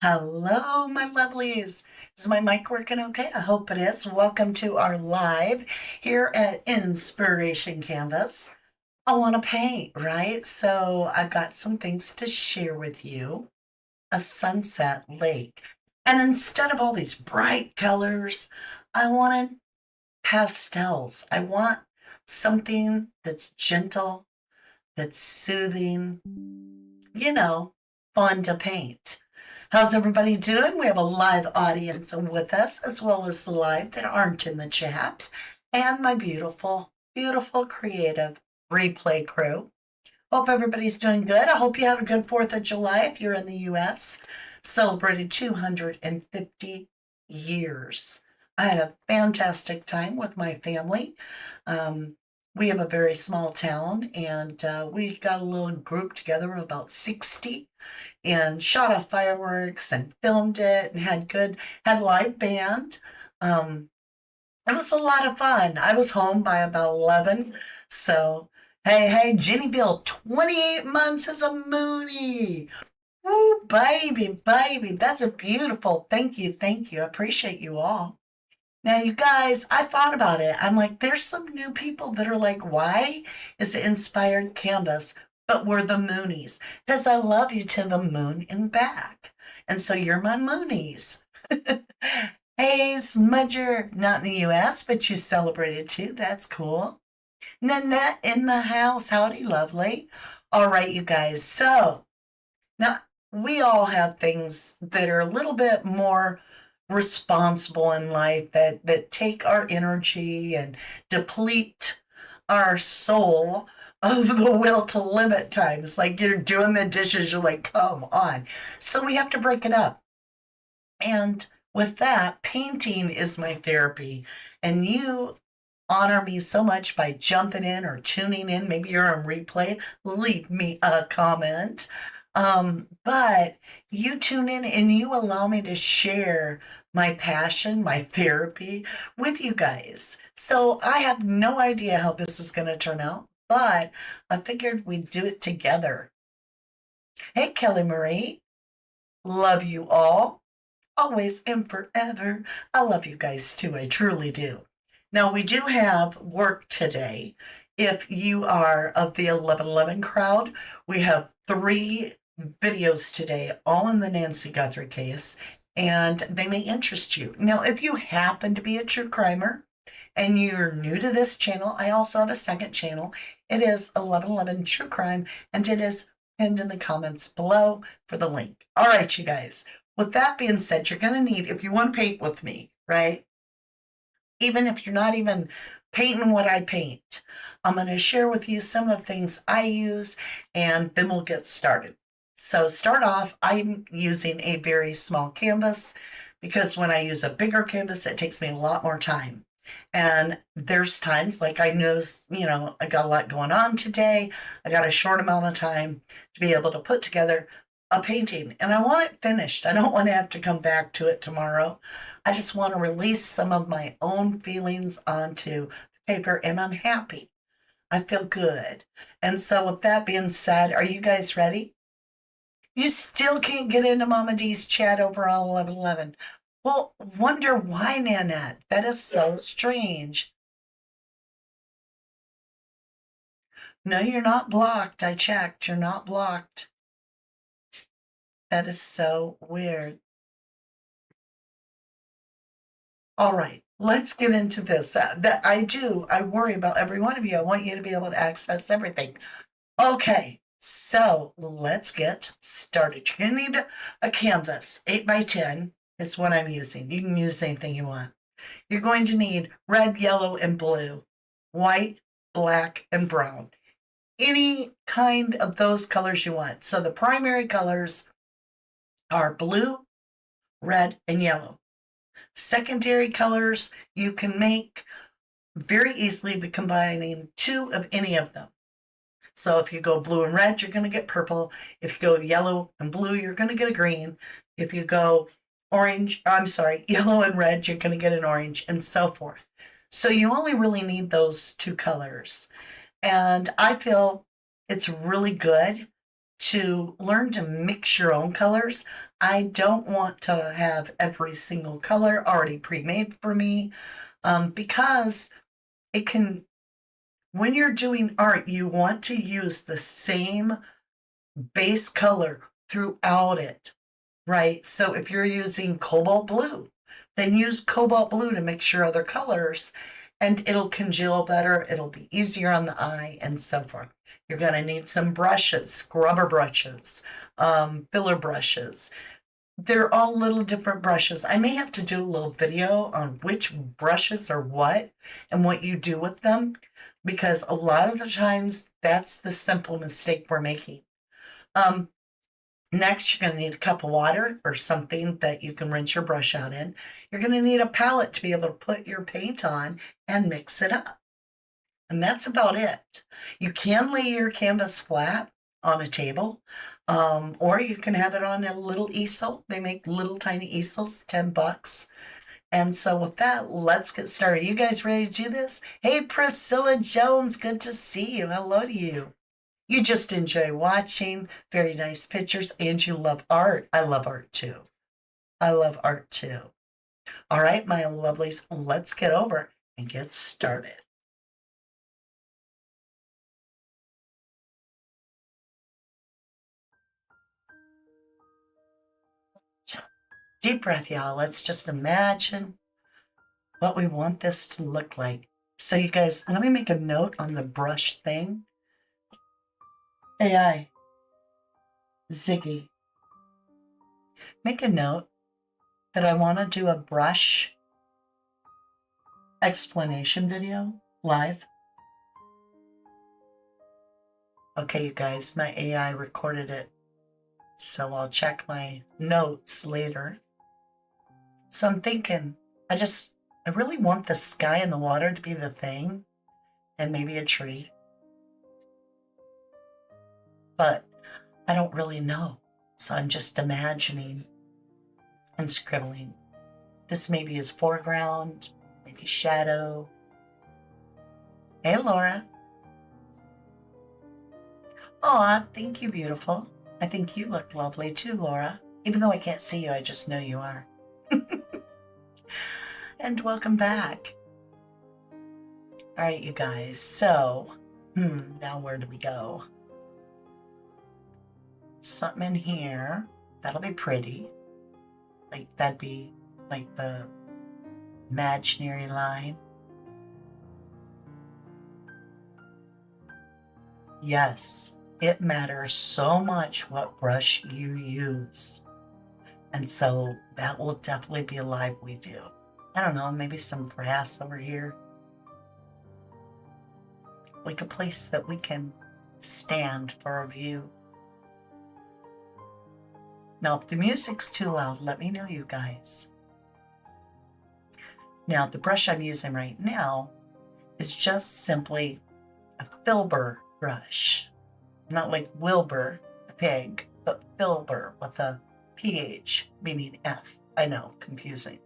Hello, my lovelies. Is my mic working okay? I hope it is. Welcome to our live here at Inspiration Canvas. I want to paint, right? So I've got some things to share with you. A sunset lake. And instead of all these bright colors, I wanted pastels. I want something that's gentle, that's soothing, you know, fun to paint. How's everybody doing? We have a live audience with us, as well as the live that aren't in the chat, and my beautiful, beautiful, creative replay crew. Hope everybody's doing good. I hope you had a good 4th of July if you're in the US. Celebrated 250 years. I had a fantastic time with my family. Um, we have a very small town, and we got a little group together of about 60 and shot off fireworks and filmed it and had live band. Um, it was a lot of fun. I was home by about 11. So, hey, Jenny Bill, 28 months as a Mooney. Woo, baby. That's a beautiful. Thank you. I appreciate you all. Now, you guys, I thought about it. I'm like, there's some new people that are like, why is it inspired canvas? But we're the Moonies. Because I love you to the moon and back. And so you're my Moonies. Hey, Smudger, not in the US, but you celebrated too. That's cool. Nanette in the house. Howdy, lovely. All right, you guys. So now we all have things that are a little bit more responsible in life that take our energy and deplete our soul of the will to live at times. Like you're doing the dishes, you're like, come on. So we have to break it up. And with that, painting is my therapy. And you honor me so much by jumping in or tuning in. Maybe you're on replay. Leave me a comment. But you tune in and you allow me to share my passion, my therapy with you guys. So I have no idea how this is going to turn out, but I figured we'd do it together. Hey, Kelly Marie, love you all, always and forever. I love you guys too. I truly do. Now, we do have work today. If you are of the 1111 crowd, we have 3 videos today, all in the Nancy Guthrie case, and they may interest you. Now, if you happen to be a true crimer and you're new to this channel, I also have a second channel. It is 1111 True Crime, and it is pinned in the comments below for the link. All right, you guys. With that being said, you're going to need, if you want to paint with me, right? Even if you're not even painting what I paint, I'm going to share with you some of the things I use, and then we'll get started. So start off, I'm using a very small canvas because when I use a bigger canvas, it takes me a lot more time. And there's times like I know, I got a lot going on today. I got a short amount of time to be able to put together a painting, and I want it finished. I don't want to have to come back to it tomorrow. I just want to release some of my own feelings onto paper, and I'm happy. I feel good. And so, with that being said, are you guys ready? You still can't get into Mama D's chat over on 1111. Well, wonder why, Nanette. That is so strange. No, you're not blocked. I checked. You're not blocked. That is so weird. All right, let's get into this. I worry about every one of you. I want you to be able to access everything. Okay, so let's get started. You're gonna need a canvas. 8 by 10 is what I'm using. You can use anything you want. You're going to need red, yellow, and blue, white, black, and brown. Any kind of those colors you want. So the primary colors are blue, red, and yellow. Secondary colors you can make very easily by combining 2 of any of them. So if you go blue and red, you're going to get purple. If you go yellow and blue, you're going to get a green. If you go yellow and red, you're going to get an orange, and so forth. So you only really need those 2 colors. And I feel it's really good to learn to mix your own colors. I don't want to have every single color already pre-made for me, because it can, when you're doing art, you want to use the same base color throughout it, right? So if you're using cobalt blue, then use cobalt blue to mix your other colors, and it'll congeal better. It'll be easier on the eye and so forth. You're going to need some brushes, scrubber brushes, filler brushes. They're all little different brushes. I may have to do a little video on which brushes are what and what you do with them, because a lot of the times that's the simple mistake we're making. Next, you're going to need a cup of water or something that you can rinse your brush out in. You're going to need a palette to be able to put your paint on and mix it up. And that's about it. You can lay your canvas flat on a table, or you can have it on a little easel. They make little tiny easels, $10. And so with that, let's get started. You guys ready to do this? Hey, Priscilla Jones, good to see you. Hello to you. You just enjoy watching, very nice pictures, and you love art. I love art too. I love art too. All right, my lovelies, let's get over and get started. Deep breath, y'all. Let's just imagine what we want this to look like. So you guys, let me make a note on the brush thing. AI, Ziggy, make a note that I want to do a brush explanation video live. Okay, you guys, my AI recorded it, so I'll check my notes later. So I'm thinking, I really want the sky and the water to be the thing, and maybe a tree. But I don't really know, so I'm just imagining and scribbling. This maybe is foreground, maybe shadow. Hey, Laura. Aw, thank you, beautiful. I think you look lovely too, Laura. Even though I can't see you, I just know you are. And welcome back. All right, you guys. So, now where do we go? Something in here. That'll be pretty. Like, that'd be like the imaginary line. Yes, it matters so much what brush you use. And so that will definitely be a live we do. I don't know, maybe some grass over here. Like a place that we can stand for a view. Now, if the music's too loud, let me know, you guys. Now, the brush I'm using right now is just simply a filbert brush. Not like Wilbur, the pig, but filbert with a PH, meaning F. I know, confusing.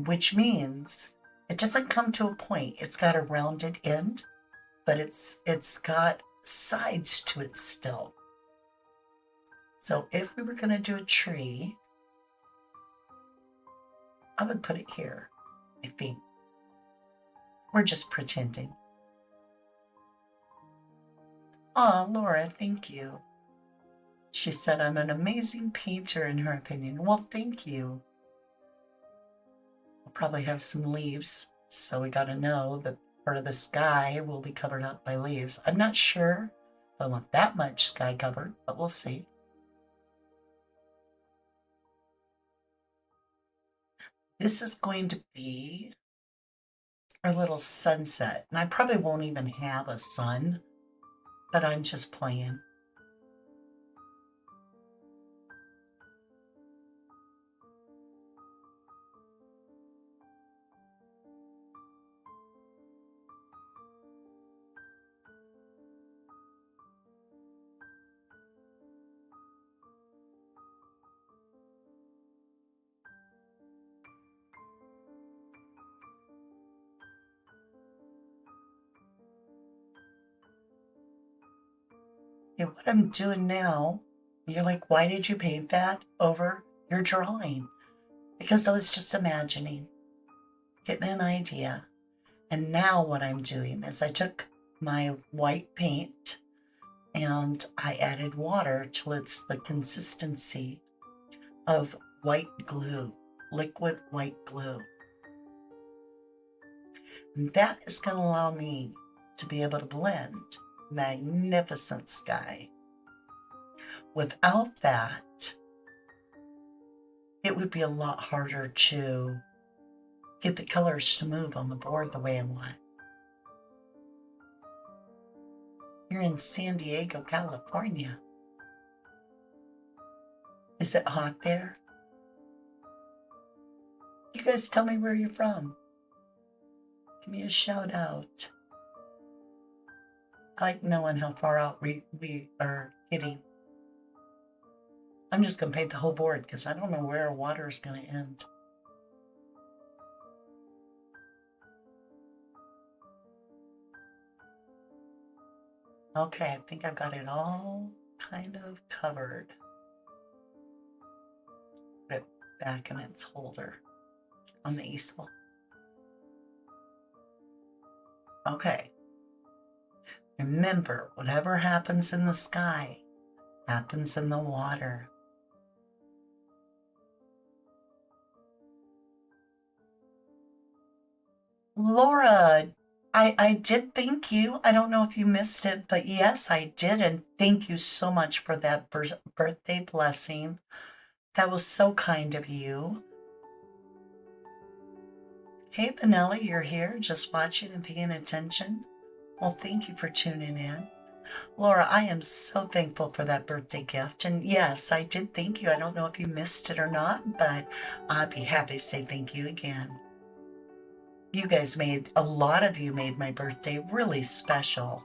Which means it doesn't come to a point. It's got a rounded end, but it's got sides to it still. So if we were going to do a tree, I would put it here, I think. We're just pretending. Aw, Laura, thank you. She said I'm an amazing painter in her opinion. Well, thank you. We'll probably have some leaves, so we got to know that part of the sky will be covered up by leaves. I'm not sure if I want that much sky covered, but we'll see. This is going to be our little sunset, and I probably won't even have a sun, but I'm just playing. Okay, what I'm doing now, you're like, why did you paint that over your drawing? Because I was just imagining, getting an idea. And now what I'm doing is I took my white paint and I added water till it's the consistency of white glue, liquid white glue. And that is going to allow me to be able to blend magnificent sky. Without that, it would be a lot harder to get the colors to move on the board the way I want. You're in San Diego, California. Is it hot there? You guys tell me where you're from. Give me a shout out. I like knowing how far out we are getting. I'm just going to paint the whole board because I don't know where water is going to end. Okay, I think I've got it all kind of covered. Put it back in its holder on the easel. Okay. Remember, whatever happens in the sky happens in the water. Laura, I did thank you. I don't know if you missed it, but yes, I did. And thank you so much for that birthday blessing. That was so kind of you. Hey, Vanilla, you're here just watching and paying attention. Well, thank you for tuning in. Laura, I am so thankful for that birthday gift. And yes, I did thank you. I don't know if you missed it or not, but I'd be happy to say thank you again. You guys a lot of you made my birthday really special.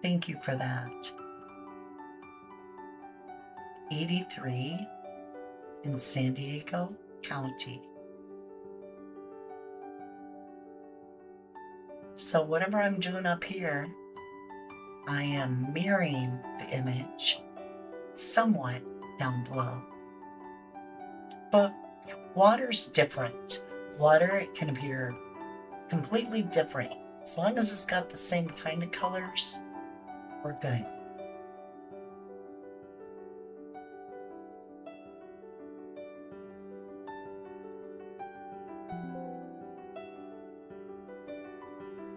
Thank you for that. 83 in San Diego County. So whatever I'm doing up here, I am mirroring the image somewhat down below. But water's different. Water, it can appear completely different. As long as it's got the same kind of colors, we're good.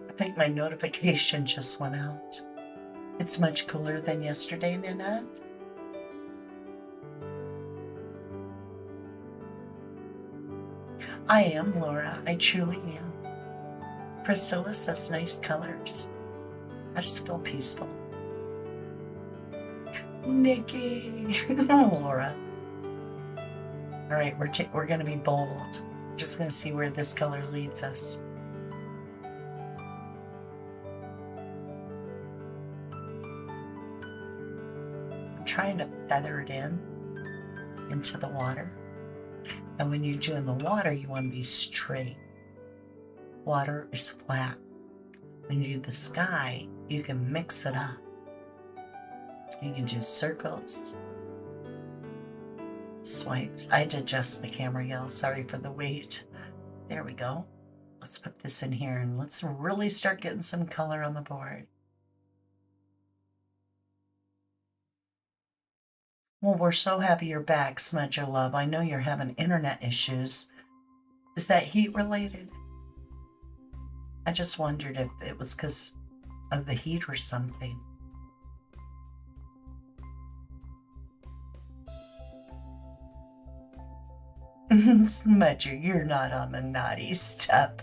I think my notification just went out. It's much cooler than yesterday, Nanette. I am, Laura. I truly am. Priscilla says nice colors. I just feel peaceful. Nikki, Laura. All right, we're going to be bold. We're just going to see where this color leads us. I'm trying to feather it into the water. And when you're doing the water, you want to be straight. Water is flat. When you do the sky, you can mix it up. You can do circles, swipes. I had to adjust the camera, y'all. Sorry for the wait. There we go. Let's put this in here and let's really start getting some color on the board. Well, we're so happy you're back, Smudge Your Love. I know you're having internet issues. Is that heat related? I just wondered if it was because of the heat or something. Smudger, you're not on the naughty step.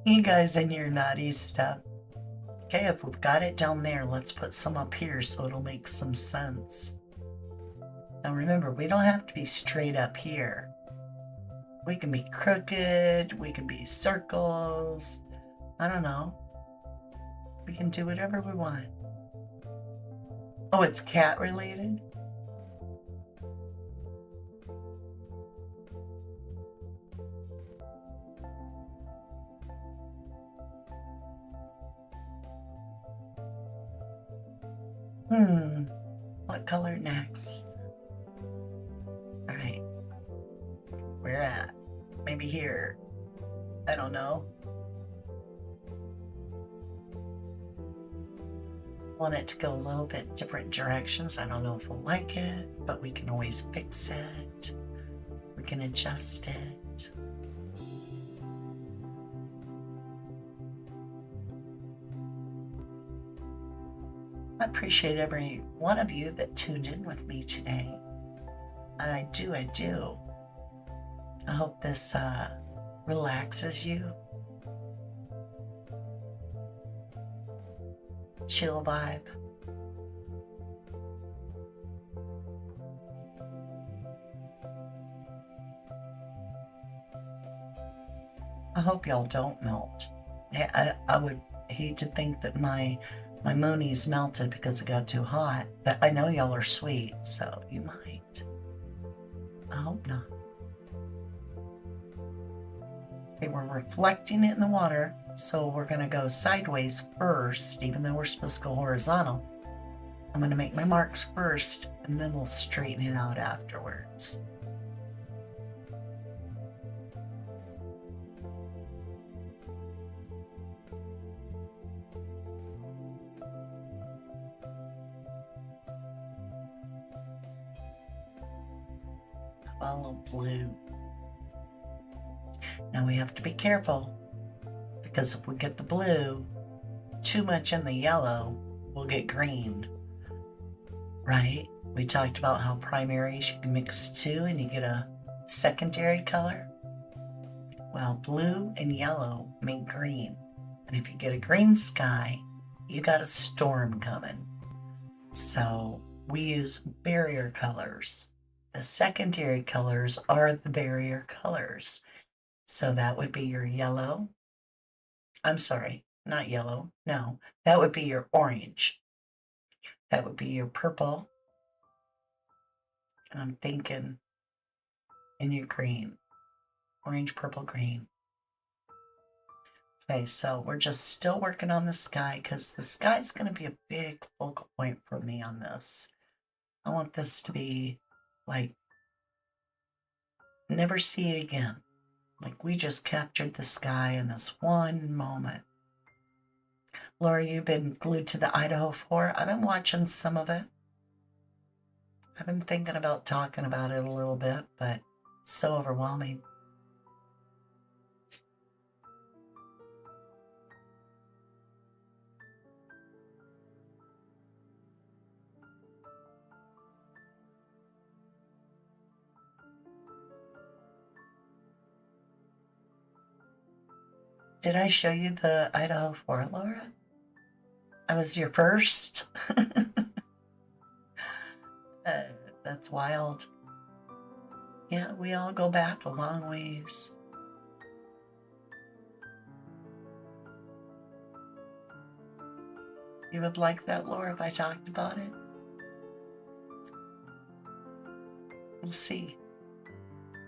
You guys in your naughty step. Okay, if we've got it down there, let's put some up here so it'll make some sense. Now remember, we don't have to be straight up here. We can be crooked, we can be circles. I don't know. We can do whatever we want. Oh, it's cat related? What color next? All right, where at? Maybe here. I don't know. Want it to go a little bit different directions. I don't know if we'll like it, but we can always fix it. We can adjust it. I appreciate every one of you that tuned in with me today. I do. I hope this relaxes you. Chill vibe. I hope y'all don't melt. I would hate to think that my moonies melted because it got too hot, but I know y'all are sweet, so you might. I hope not. Okay, we're reflecting it in the water, so we're going to go sideways first, even though we're supposed to go horizontal. I'm going to make my marks first, and then we'll straighten it out afterwards. Follow blue. Now we have to be careful, because if we get the blue too much in the yellow, we'll get green, right? We talked about how primaries you can mix two and you get a secondary color. Well, blue and yellow make green. And if you get a green sky, you got a storm coming. So we use barrier colors. The secondary colors are the barrier colors. So that would be your yellow. I'm sorry, not yellow. No, that would be your orange. That would be your purple. And I'm thinking in your green. Orange, purple, green. Okay, so we're just still working on the sky because the sky is going to be a big focal point for me on this. I want this to be like, never see it again. Like we just captured the sky in this one moment. Laura, you've been glued to the Idaho 4. I've been watching some of it. I've been thinking about talking about it a little bit, but it's so overwhelming. Did I show you the Idaho 4, Laura? I was your first. That's wild. Yeah, we all go back a long ways. You would like that, Laura, if I talked about it? We'll see.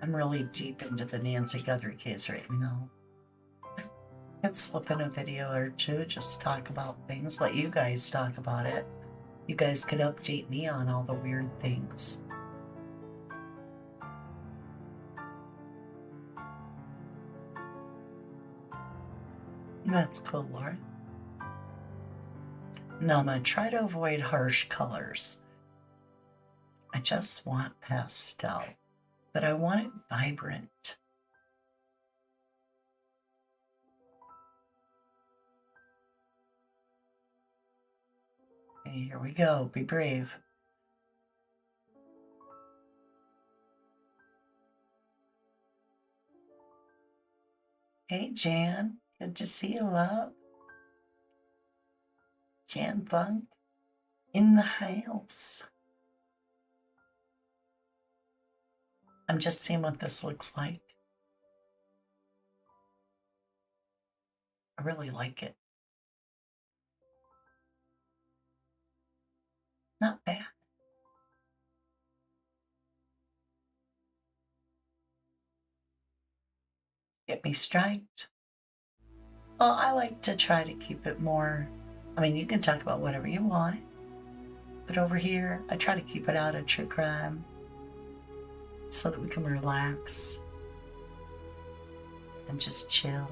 I'm really deep into the Nancy Guthrie case right now. I could slip in a video or two, just talk about things, let you guys talk about it. You guys could update me on all the weird things. That's cool, Laura. Now I'm going to try to avoid harsh colors. I just want pastel, but I want it vibrant. Okay, here we go. Be brave. Hey, Jan. Good to see you, love. Jan Funk in the house. I'm just seeing what this looks like. I really like it. Not bad. Get me striped. Well, I like to try to keep it more. I mean, you can talk about whatever you want. But over here, I try to keep it out of true crime so that we can relax and just chill.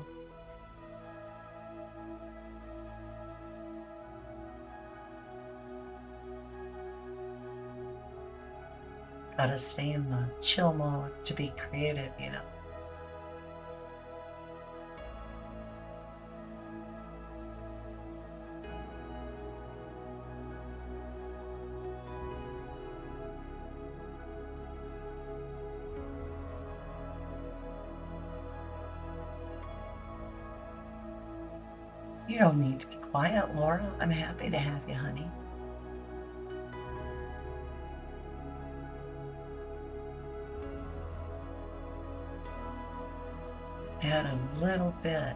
Gotta stay in the chill mode to be creative, you know. You don't need to be quiet, Laura. I'm happy to have you, honey. Add a little bit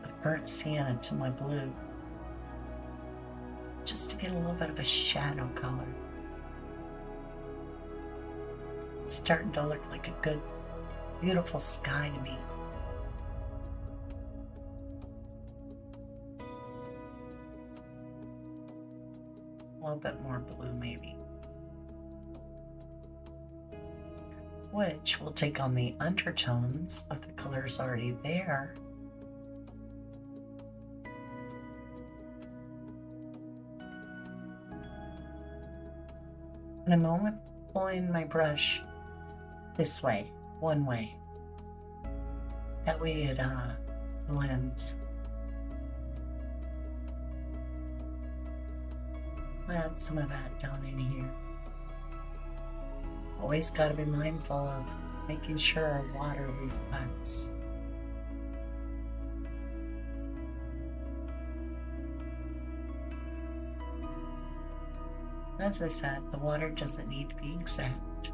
of burnt sienna to my blue, just to get a little bit of a shadow color. It's starting to look like a good, beautiful sky to me. A little bit more blue, maybe. Which will take on the undertones of the colors already there. In a moment, pulling my brush this way, one way. That way it blends. Add some of that down in here. Always got to be mindful of making sure our water reflects. As I said, the water doesn't need to be exact.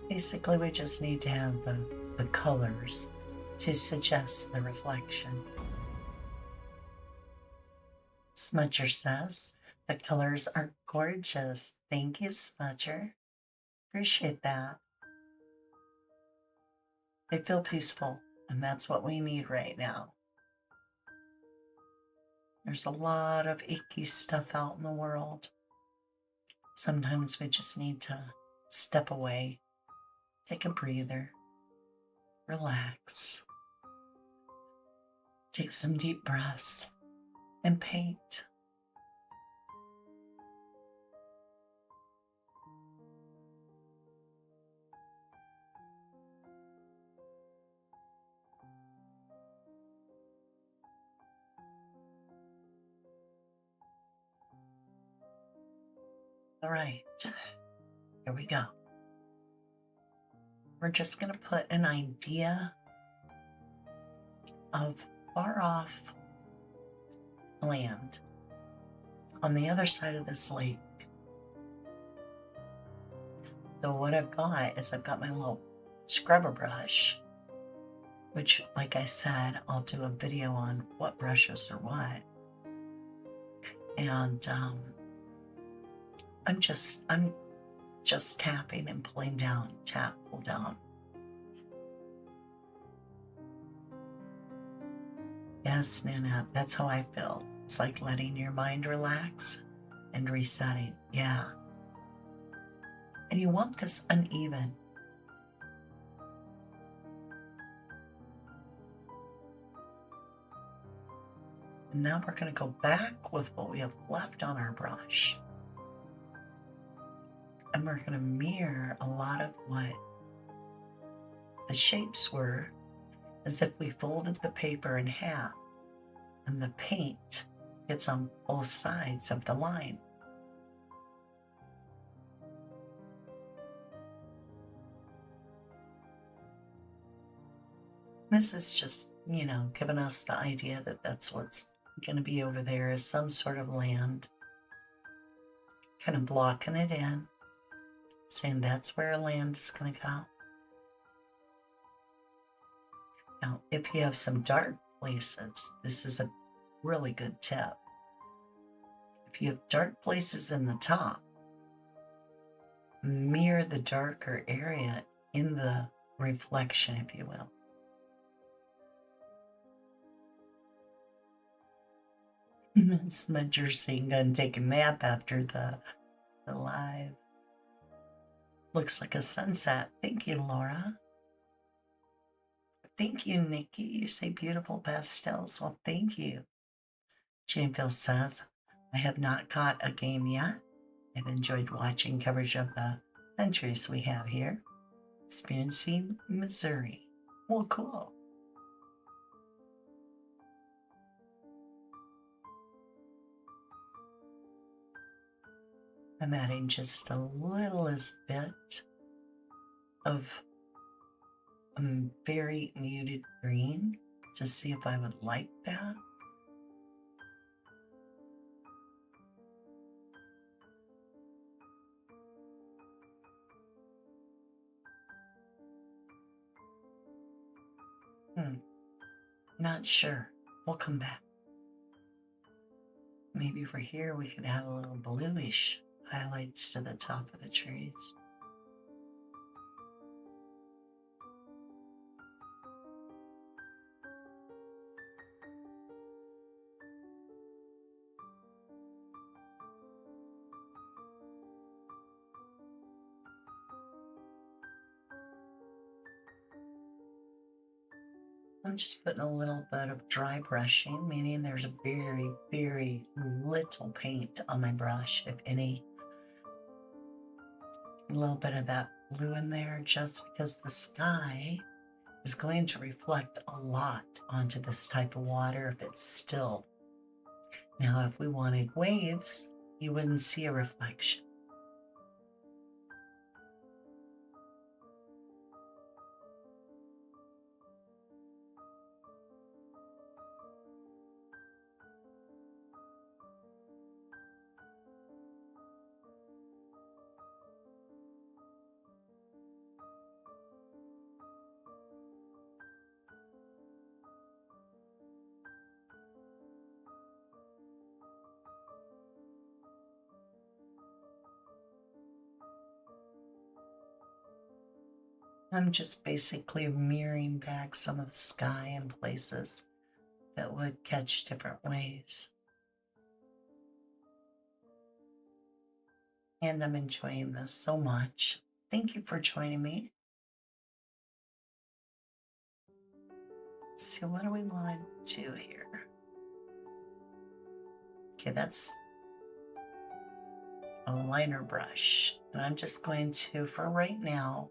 Basically, we just need to have the colors to suggest the reflection. Smudger says, the colors are gorgeous. Thank you, Smudger. Appreciate that. They feel peaceful, and that's what we need right now. There's a lot of icky stuff out in the world. Sometimes we just need to step away, take a breather, relax, take some deep breaths, and paint. All right, here we go. We're just going to put an idea of far off land on the other side of this lake. So what I've got is I've got my little scrubber brush, which, like I said, I'll do a video on what brushes are what. And I'm just tapping and pulling down, tap, pull down. Yes, Nana, that's how I feel. It's like letting your mind relax and resetting. Yeah. And you want this uneven. And now we're going to go back with what we have left on our brush. And we're going to mirror a lot of what the shapes were, as if we folded the paper in half and the paint gets on both sides of the line. This is just, giving us the idea that that's what's going to be over there, is some sort of land. Kind of blocking it in, saying that's where land is going to go. Now, if you have some dark places, this is a really good tip. If you have dark places in the top, mirror the darker area in the reflection, if you will. Smudger's saying gonna take a nap after the live. Looks like a sunset. Thank you, Laura. Thank you, Nikki. You say beautiful pastels. Well, thank you. Janeville says, I have not caught a game yet. I've enjoyed watching coverage of the countries we have here. Experiencing Missouri. Well, cool. I'm adding just a littlest bit of a very muted green to see if I would like that. Not sure. We'll come back. Maybe for here we could add a little bluish highlights to the top of the trees. I'm just putting a little bit of dry brushing, meaning there's a very, very little paint on my brush, if any. A little bit of that blue in there, just because the sky is going to reflect a lot onto this type of water if it's still. Now, if we wanted waves, you wouldn't see a reflection. I'm just basically mirroring back some of the sky in places that would catch different waves. And I'm enjoying this so much. Thank you for joining me. Let's see, what do we want to do here? Okay, that's a liner brush. And I'm just going to, for right now,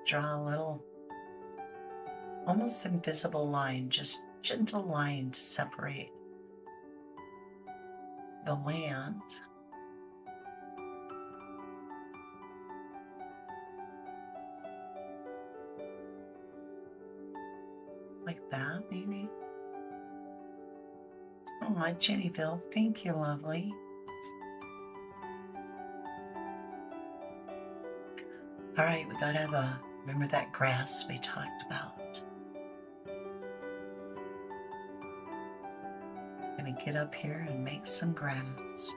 draw a little almost invisible line, just gentle line to separate the land. Like that, maybe. Oh, Jennyville, thank you, lovely. All right, we gotta have remember that grass we talked about. I'm gonna get up here and make some grass.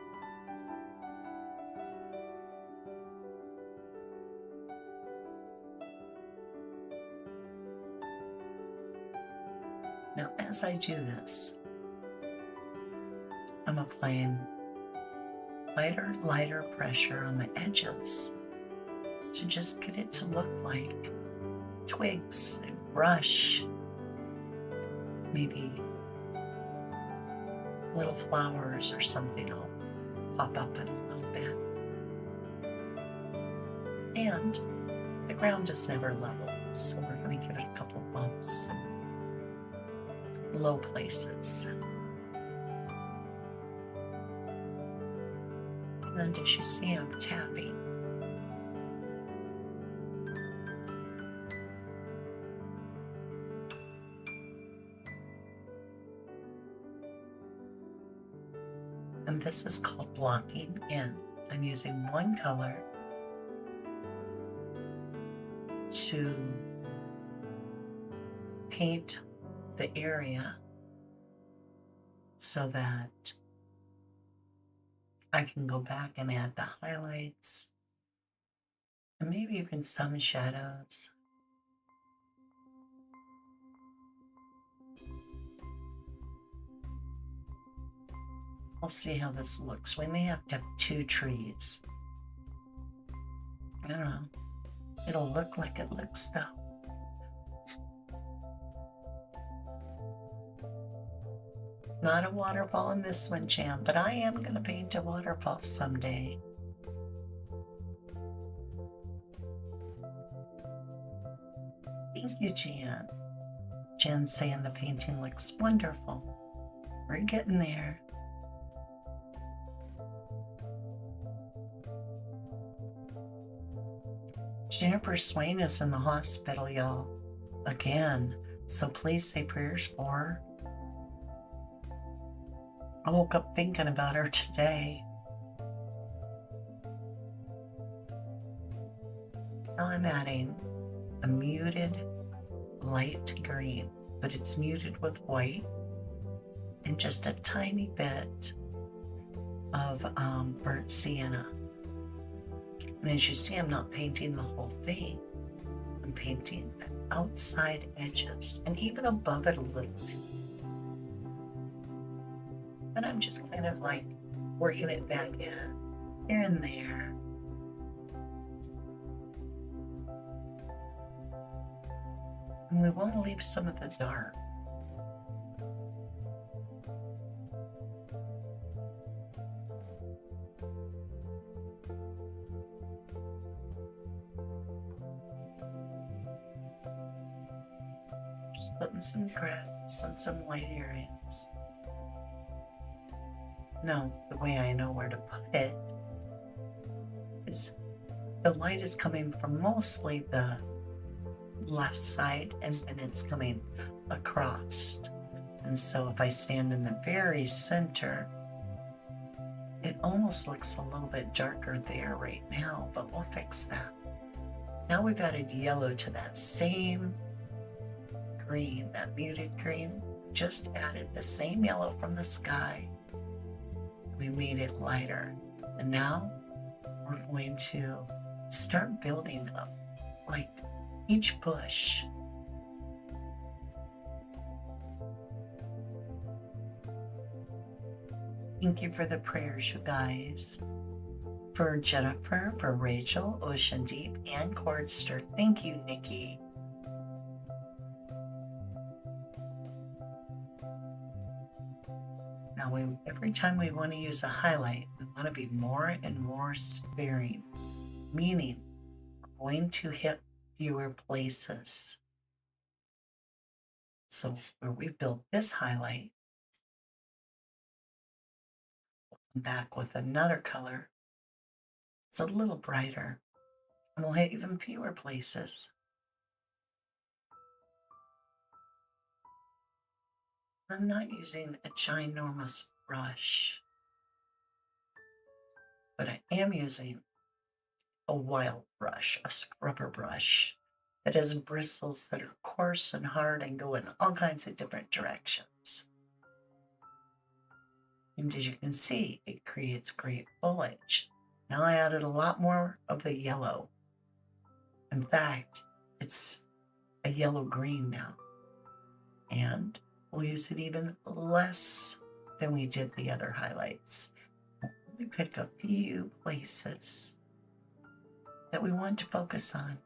Now, as I do this, I'm applying lighter pressure on the edges to just get it to look like twigs and brush, maybe little flowers or something will pop up in a little bit. And the ground is never level, so we're going to give it a couple bumps and low places. And as you see, I'm tapping. And this is called blocking in. I'm using one color to paint the area so that I can go back and add the highlights and maybe even some shadows. We'll see how this looks. We may have to have 2 trees. I don't know. It'll look like it looks though. Not a waterfall in this one, Jam, but I am going to paint a waterfall someday. Thank you, Jan. Jan's saying the painting looks wonderful. We're getting there. Jennifer Swain is in the hospital, y'all. Again, so please say prayers for her. I woke up thinking about her today. Now I'm adding a muted light green, but it's muted with white and just a tiny bit of burnt sienna. And as you see, I'm not painting the whole thing. I'm painting the outside edges and even above it a little bit. And I'm just kind of like working it back in here and there. And we want to leave some of the dark. Just putting some grass and some light areas. Now, the way I know where to put it is the light is coming from mostly the left side and then it's coming across. And so if I stand in the very center, it almost looks a little bit darker there right now, but we'll fix that. Now we've added yellow to that same green, that muted green. Just added the same yellow from the sky. We made it lighter. And now we're going to start building up like each bush. Thank you for the prayers, you guys. For Jennifer, for Rachel, Ocean Deep, and Cordster. Thank you, Nikki. Now, every time we want to use a highlight, we want to be more and more sparing, meaning we're going to hit fewer places. So where we've built this highlight, we'll come back with another color. It's a little brighter, and we'll hit even fewer places. I'm not using a ginormous brush, but I am using a wild brush, a scrubber brush that has bristles that are coarse and hard and go in all kinds of different directions. And as you can see, it creates great foliage. Now I added a lot more of the yellow. In fact, it's a yellow-green now. And we'll use it even less than we did the other highlights. We'll only pick a few places that we want to focus on.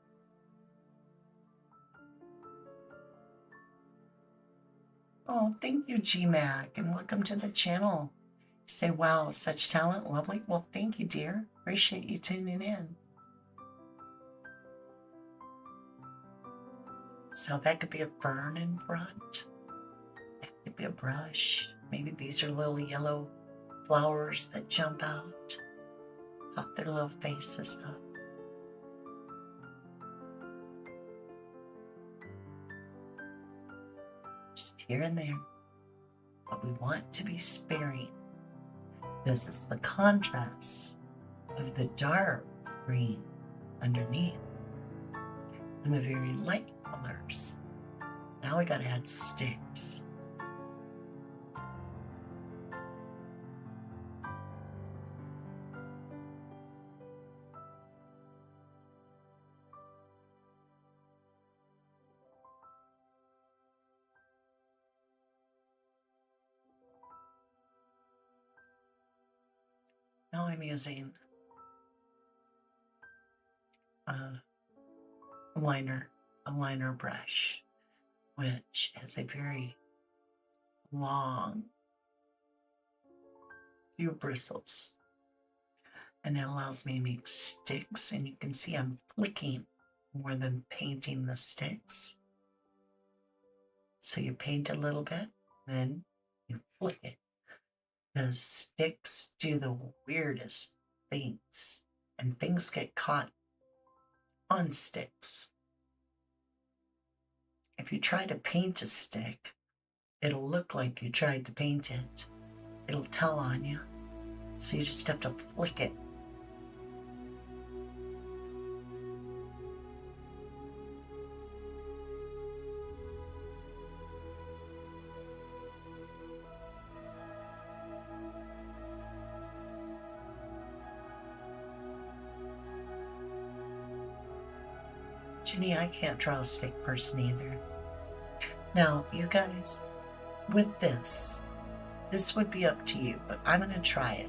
Oh, thank you, GMAC, and welcome to the channel. You say, wow, such talent, lovely. Well, thank you, dear. Appreciate you tuning in. So that could be a fern in front. That could be a brush. Maybe these are little yellow flowers that jump out, pop their little faces up. Just here and there. But we want to be sparing because it's the contrast of the dark green underneath and the very light colors. Now we got to add sticks. Now I'm using a liner brush, which has a very long few bristles, and it allows me to make sticks, and you can see I'm flicking more than painting the sticks. So you paint a little bit, then you flick it. The sticks do the weirdest things, and things get caught on sticks. If you try to paint a stick, it'll look like you tried to paint it. It'll tell on you. So you just have to flick it. Ginny, I can't draw a stick person either. Now, you guys, with this would be up to you, but I'm going to try it.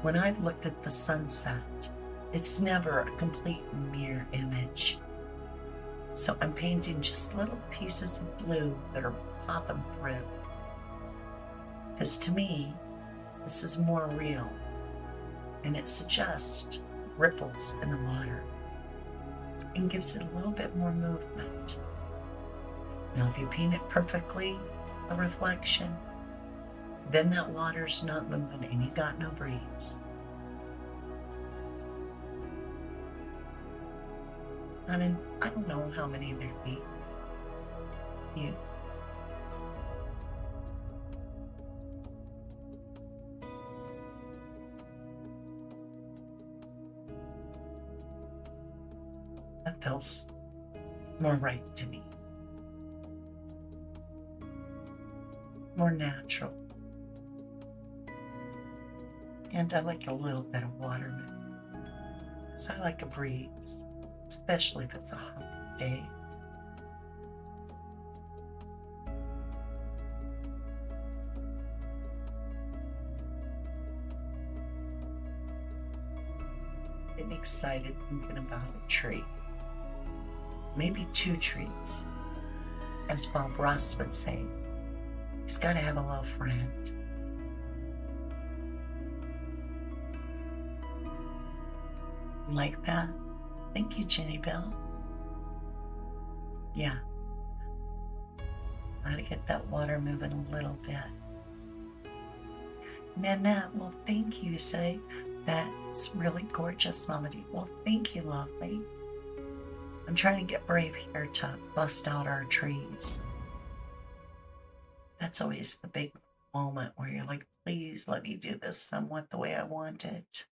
When I've looked at the sunset, it's never a complete mirror image. So I'm painting just little pieces of blue that are popping through. Because to me, this is more real, and it suggests ripples in the water and gives it a little bit more movement. Now, if you paint it perfectly, a reflection, then that water's not moving and you got no breeze. I don't know how many there'd be. You. That feels more right to me. More natural. And I like a little bit of water, because I like a breeze, especially if it's a hot day. I'm excited thinking about a tree. Maybe 2 trees. As Bob Ross would say, he's got to have a little friend. Like that? Thank you, Jenny Bell. Yeah. Gotta get that water moving a little bit. Nanette, well, thank you, say. That's really gorgeous, Mama D. Well, thank you, lovely. I'm trying to get brave here to bust out our trees. That's always the big moment where you're like, please let me do this somewhat the way I want it.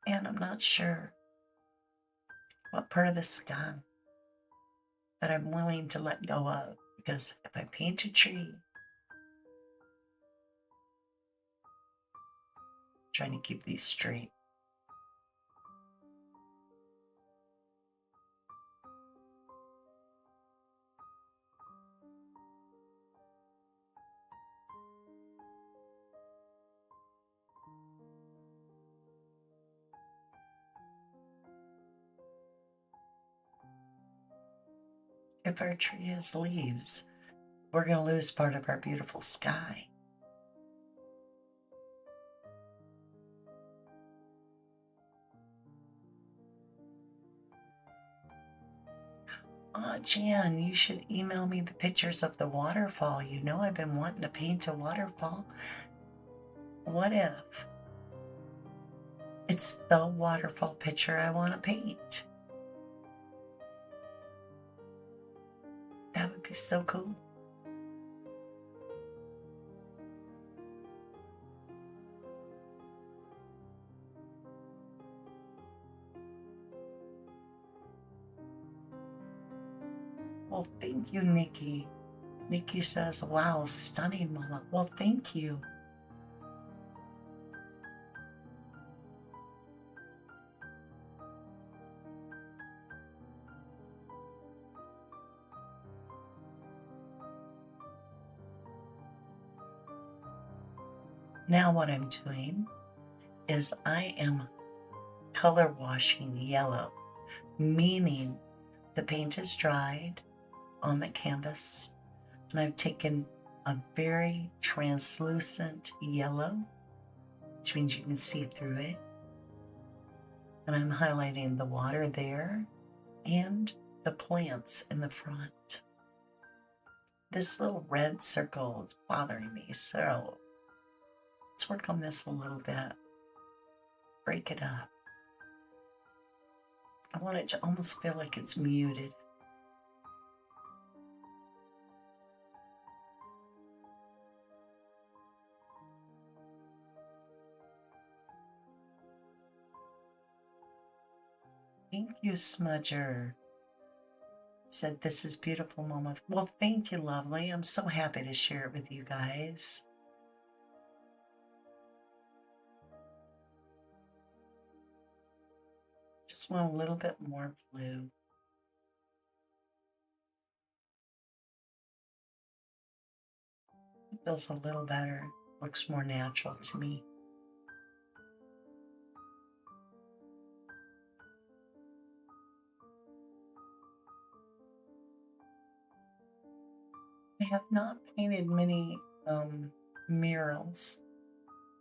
And I'm not sure what part of the sky that I'm willing to let go of, because if I paint a tree, I'm trying to keep these straight. If our tree has leaves, we're going to lose part of our beautiful sky. Aw, Jan, you should email me the pictures of the waterfall. You know I've been wanting to paint a waterfall. What if it's the waterfall picture I want to paint? That would be so cool. Well, thank you, Nikki. Nikki says, wow, stunning, Mama. Well, thank you. Now what I'm doing is I am color washing yellow, meaning the paint is dried on the canvas and I've taken a very translucent yellow, which means you can see through it, and I'm highlighting the water there and the plants in the front. This little red circle is bothering me, so let's work on this a little bit. Break it up. I want it to almost feel like it's muted. Thank you, Smudger. Said, this is beautiful, Mama. Well, thank you, lovely. I'm so happy to share it with you guys. Just want a little bit more blue. It feels a little better. Looks more natural to me. I have not painted many murals.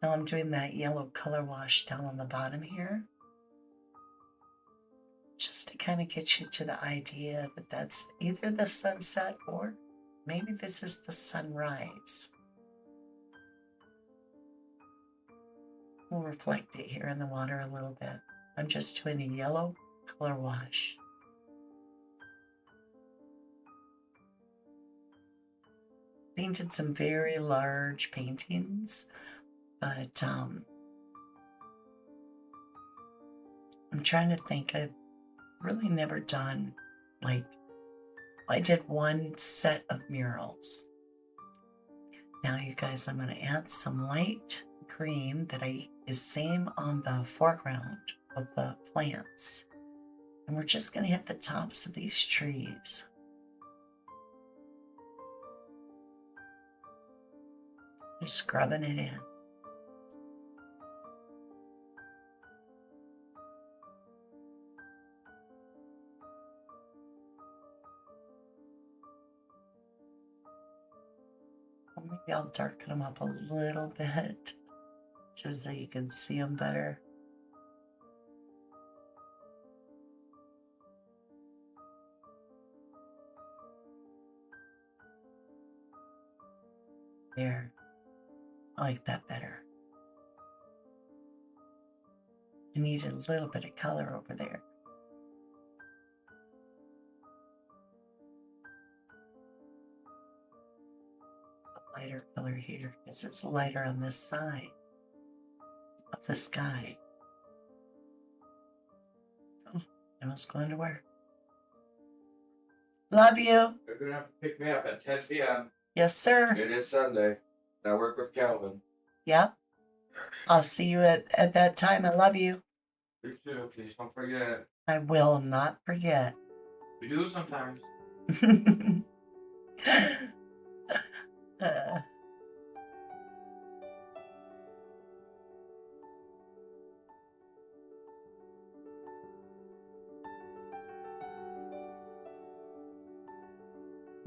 Now I'm doing that yellow color wash down on the bottom here, just to kind of get you to the idea that that's either the sunset or maybe this is the sunrise. We'll reflect it here in the water a little bit. I'm just doing a yellow color wash. Painted some very large paintings, but I'm trying to think. I've really never done, like, I did one set of murals. Now you guys, I'm going to add some light green that is same on the foreground of the plants, and we're just going to hit the tops of these trees. Just scrubbing it in. Maybe I'll darken them up a little bit just so you can see them better. There. I like that better. I need a little bit of color over there. A lighter color here because it's lighter on this side of the sky. Oh, I was going to work. Love you. You're gonna have to pick me up at 10 p.m. Yes, sir. It is Sunday. I work with Calvin. Yep. I'll see you at that time. I love you. You too. Please don't forget. I will not forget. We do sometimes.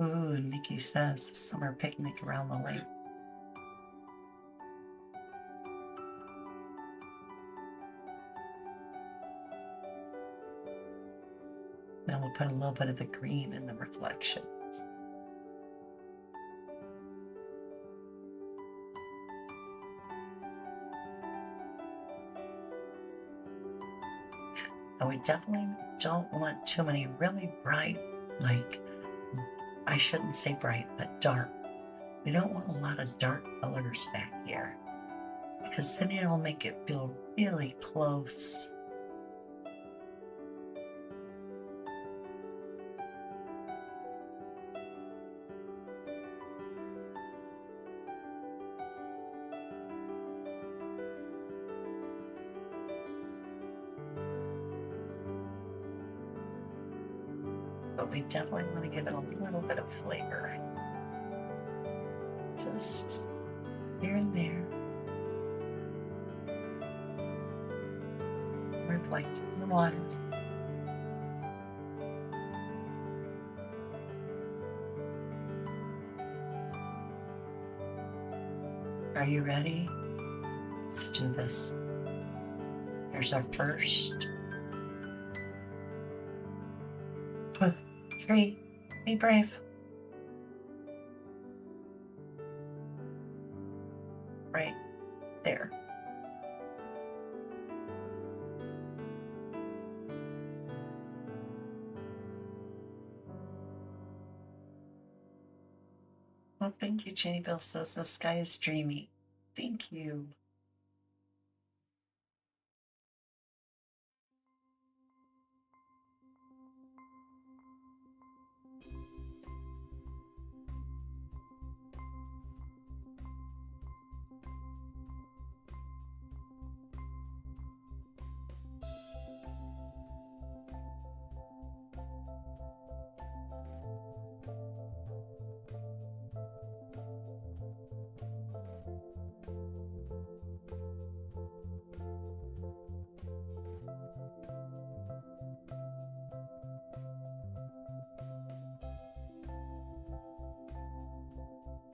Ooh, Nikki says summer picnic around the lake. Then we'll put a little bit of the green in the reflection. And we definitely don't want too many really bright, like, I shouldn't say bright, but dark. We don't want a lot of dark colors back here because then it'll make it feel really close. But we definitely want to give it a little bit of flavor. Just here and there. reflecting in the water. Are you ready? Let's do this. Here's our first. 3. Be brave. Right there. Well, thank you. Jennyville says the sky is dreamy. Thank you.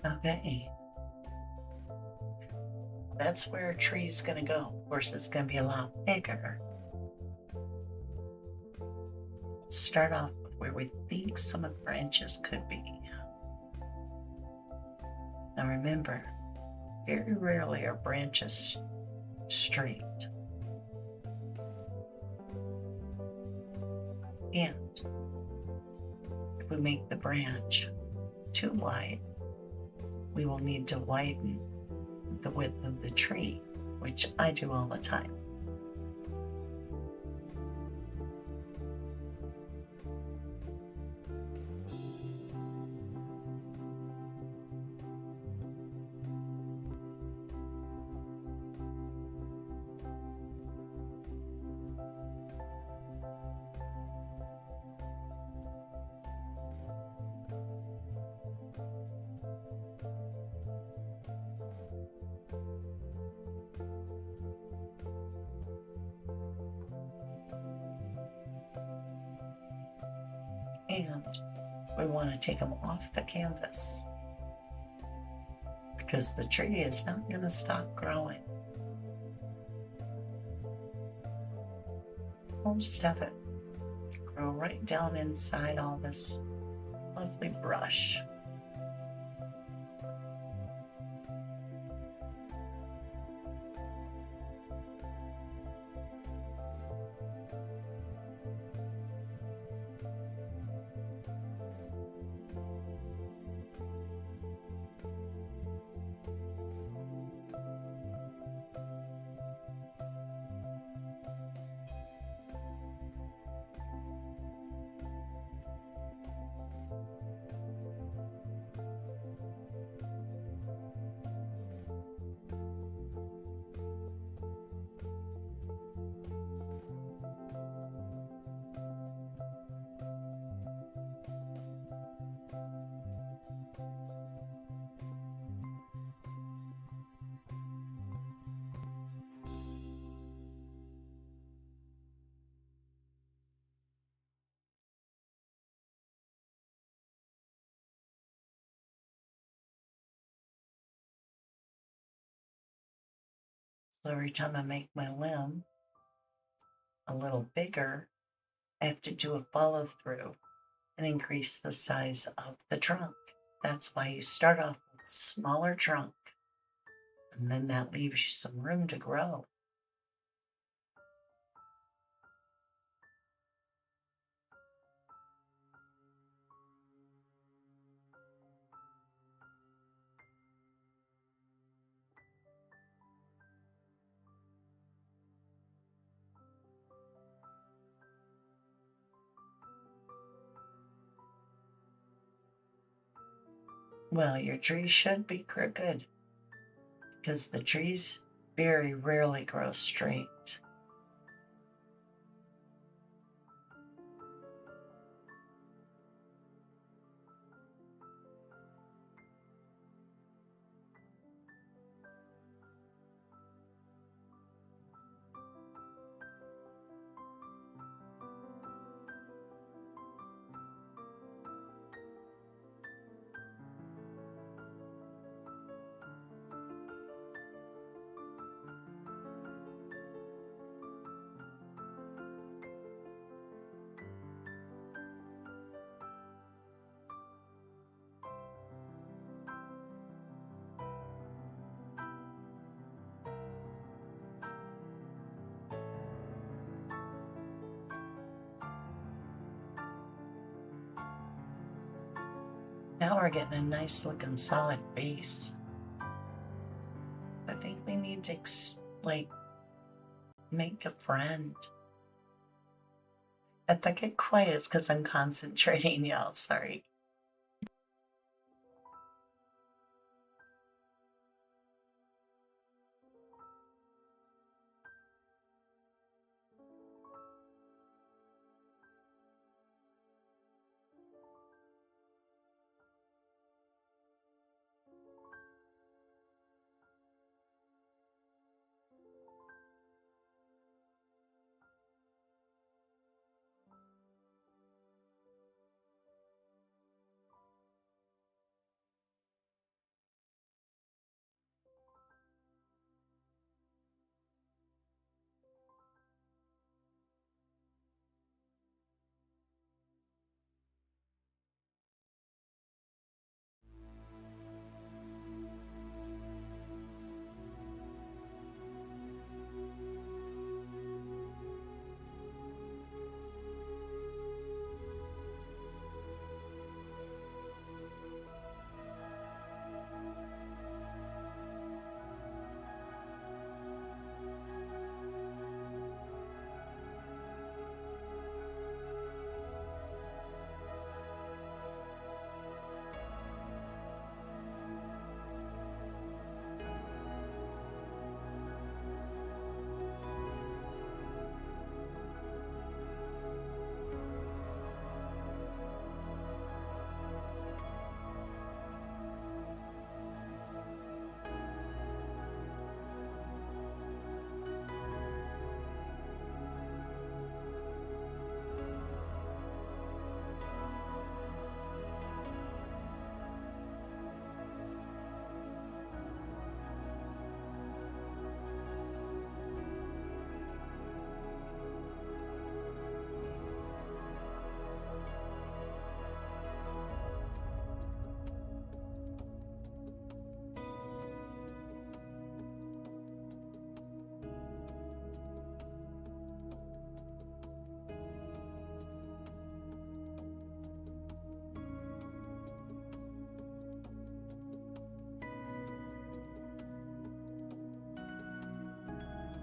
Okay. That's where a tree's going to go. Of course, it's going to be a lot bigger. Start off with where we think some of the branches could be. Now remember, very rarely are branches straight. And if we make the branch too wide, we will need to widen the width of the tree, which I do all the time. And we want to take them off the canvas because the tree is not going to stop growing. We'll just have it grow right down inside all this lovely brush. So every time I make my limb a little bigger, I have to do a follow through and increase the size of the trunk. That's why you start off with a smaller trunk, and then that leaves you some room to grow. Well, your tree should be crooked because the trees very rarely grow straight. Now we're getting a nice looking solid base. I think we need to like make a friend. If I get quiet, it's because I'm concentrating, y'all. Sorry.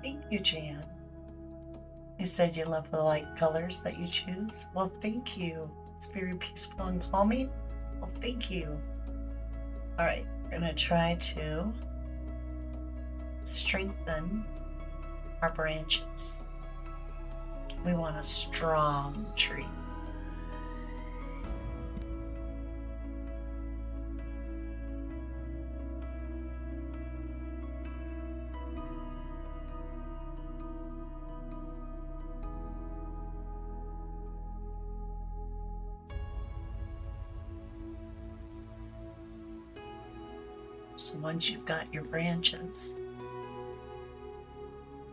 Thank you, Jan. You said you love the light colors that you choose. Well, thank you. It's very peaceful and calming. Well, thank you. All right, we're going to try to strengthen our branches. We want a strong tree. So once you've got your branches,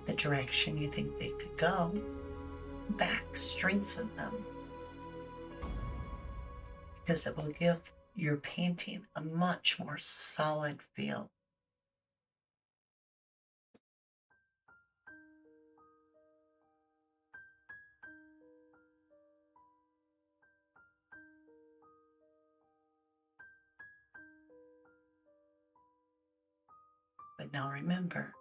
the direction you think they could go, back, strengthen them. Because it will give your painting a much more solid feel. But now remember,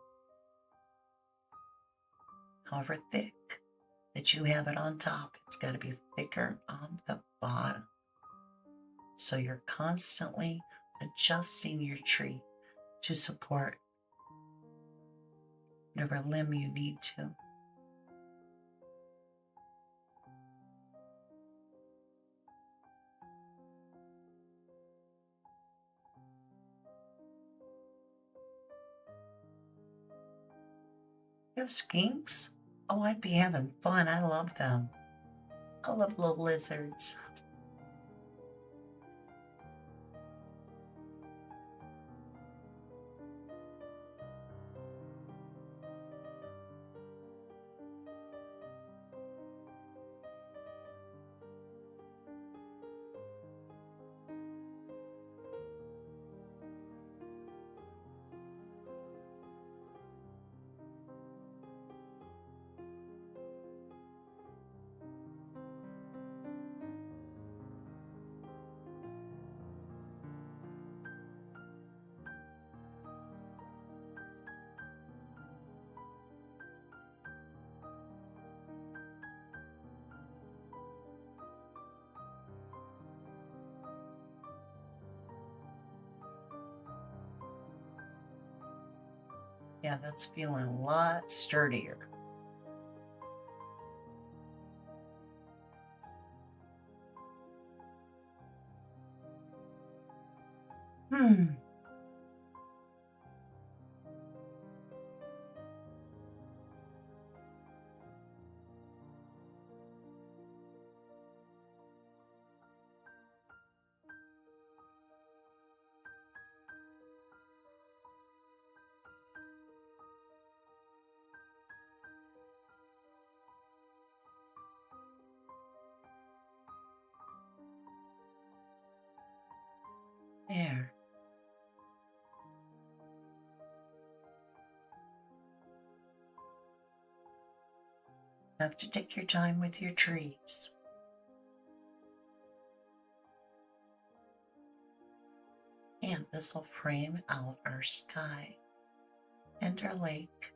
however thick that you have it on top, it's got to be thicker on the bottom. So you're constantly adjusting your tree to support whatever limb you need to. You have skinks? Oh, I'd be having fun. I love them. I love little lizards. Yeah, that's feeling a lot sturdier. Hmm. There. Have to take your time with your trees. And this will frame out our sky and our lake,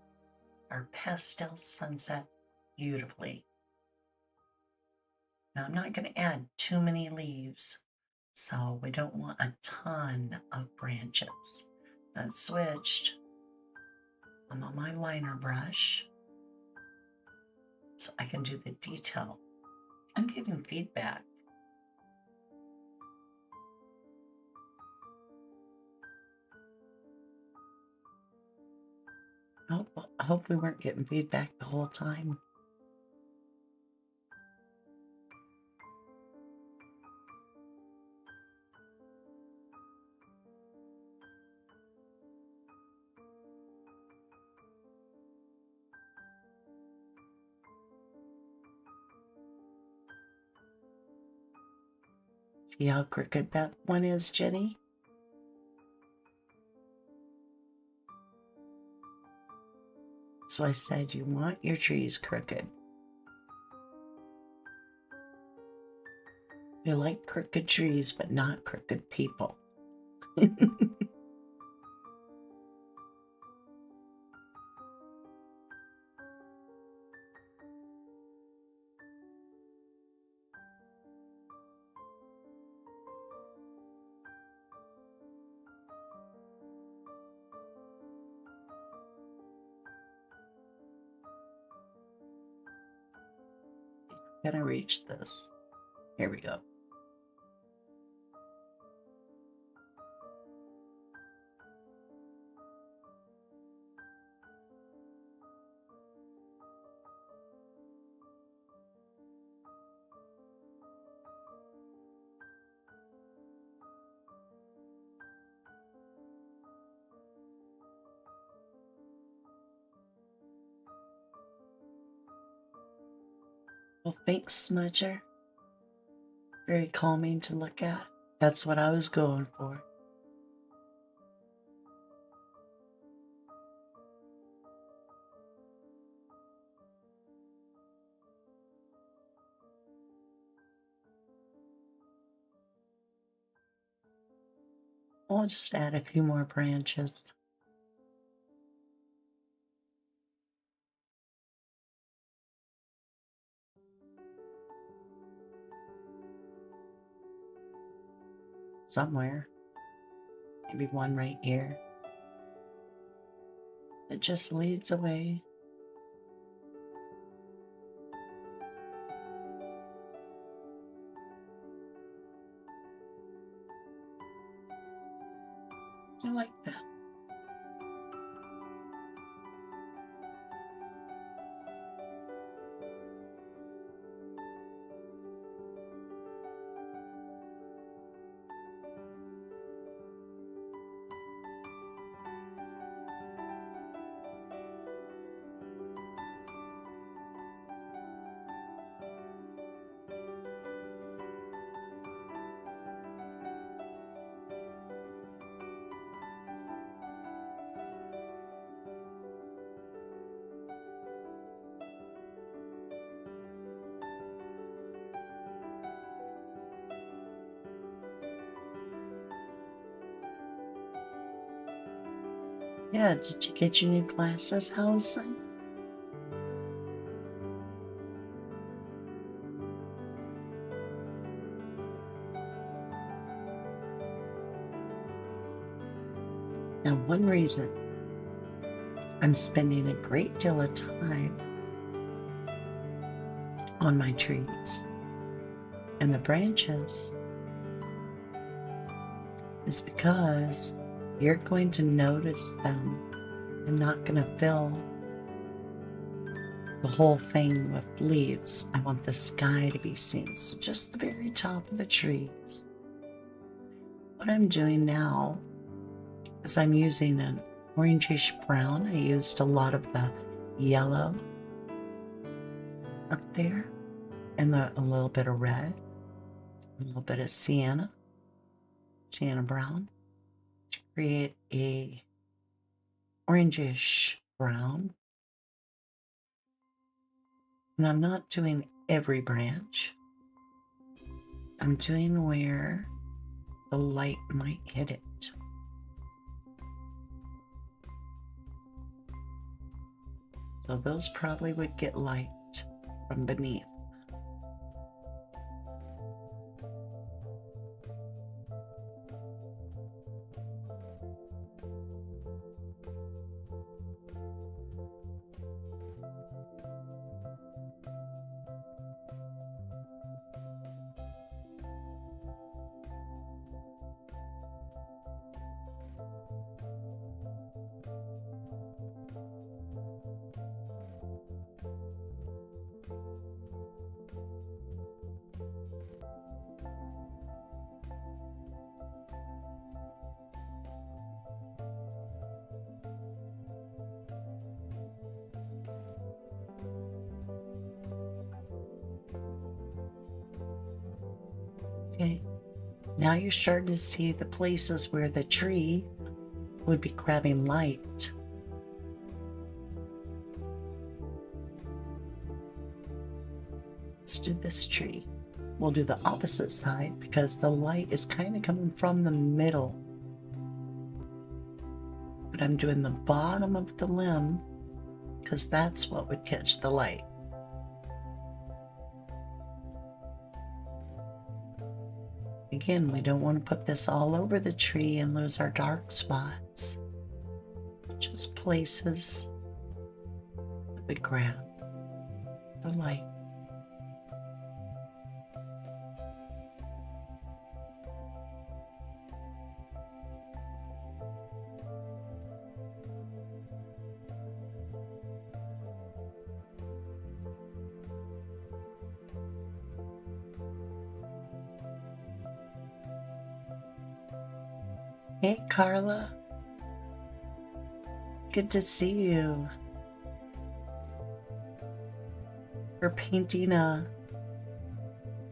our pastel sunset beautifully. Now I'm not going to add too many leaves, so we don't want a ton of branches. I've switched. I'm on my liner brush so I can do the detail. I'm getting feedback. I hope we weren't getting feedback the whole time. See how crooked that one is, Jenny? So I said you want your trees crooked. You like crooked trees, but not crooked people. Gonna reach this. Here we go. Well, thanks, Smudger. Very calming to look at. That's what I was going for. I'll just add a few more branches. Somewhere. Maybe one right here. It just leads away. I like that. Yeah, did you get your new glasses, Allison? Now, one reason I'm spending a great deal of time on my trees and the branches is because you're going to notice them and not going to fill the whole thing with leaves. I want the sky to be seen, so just the very top of the trees. What I'm doing now is I'm using an orangish brown. I used a lot of the yellow up there and a little bit of red, a little bit of sienna brown to create a orangish brown. And I'm not doing every branch. I'm doing where the light might hit it. So those probably would get light from beneath. Okay, now you're starting to see the places where the tree would be grabbing light. Let's do this tree. We'll do the opposite side because the light is kind of coming from the middle. But I'm doing the bottom of the limb because that's what would catch the light. Again, we don't want to put this all over the tree and lose our dark spots. Just places that would grab the light. Hey, Carla. Good to see you. We're painting a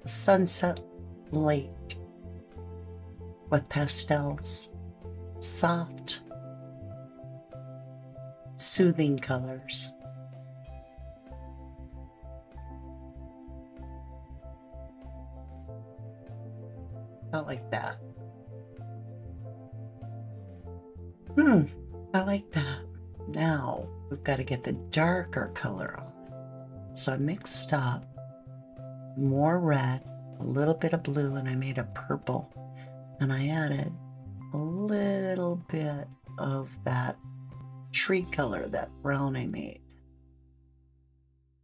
sunset lake with pastels. Soft, soothing colors. I like that. I like that. Now we've got to get the darker color on. So I mixed up more red, a little bit of blue, and I made a purple. And I added a little bit of that tree color, that brown I made.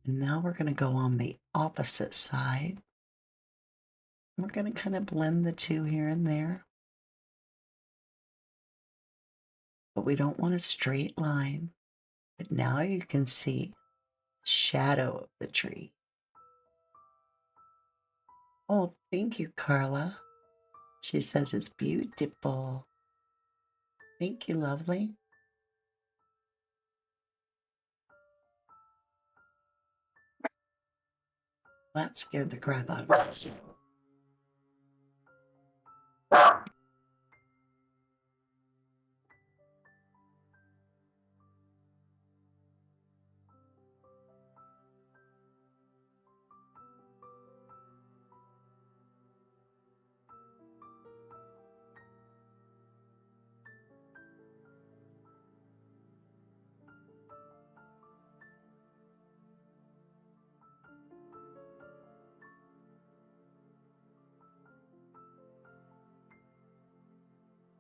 And now we're going to go on the opposite side. We're going to kind of blend the two here and there. But we don't want a straight line. But now you can see the shadow of the tree. Oh, thank you, Carla. She says it's beautiful. Thank you, lovely. That scared the crap out of me.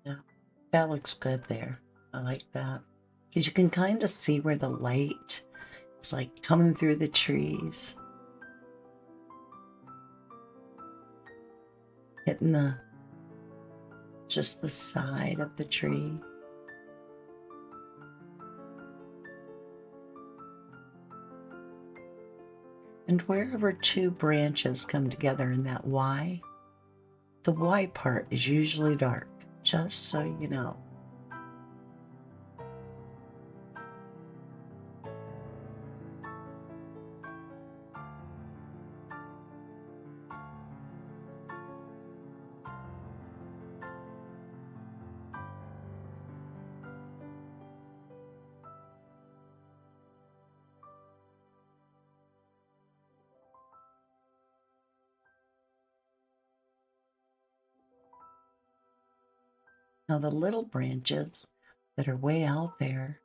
Yeah, that looks good there. I like that. because you can kind of see where the light is like coming through the trees, hitting just the side of the tree. And wherever two branches come together in that Y, the Y part is usually dark, just so you know. Now the little branches that are way out there,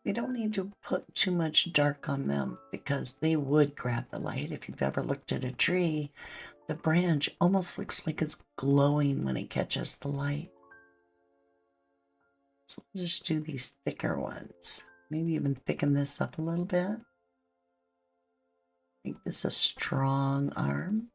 we don't need to put too much dark on them because they would grab the light. If you've ever looked at a tree, the branch almost looks like it's glowing when it catches the light. So we'll just do these thicker ones. Maybe even thicken this up a little bit. Make this a strong arm.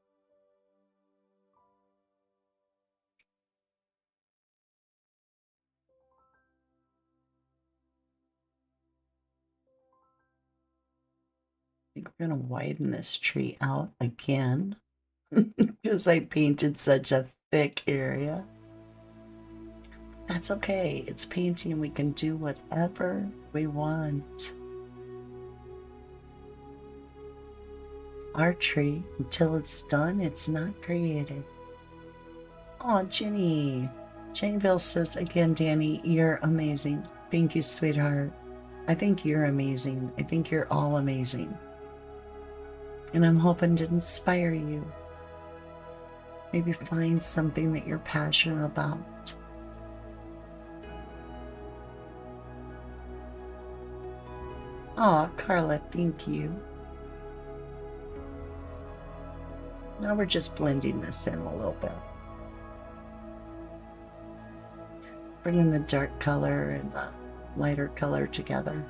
I think we're going to widen this tree out again because I painted such a thick area. That's okay. It's painting. We can do whatever we want. Our tree, until it's done, it's not created. Oh, Jenny. Jennyville says, again, Danny, you're amazing. Thank you, sweetheart. I think you're amazing. I think you're all amazing. And I'm hoping to inspire you. Maybe find something that you're passionate about. Oh, Carla, thank you. Now we're just blending this in a little bit. Bringing the dark color and the lighter color together.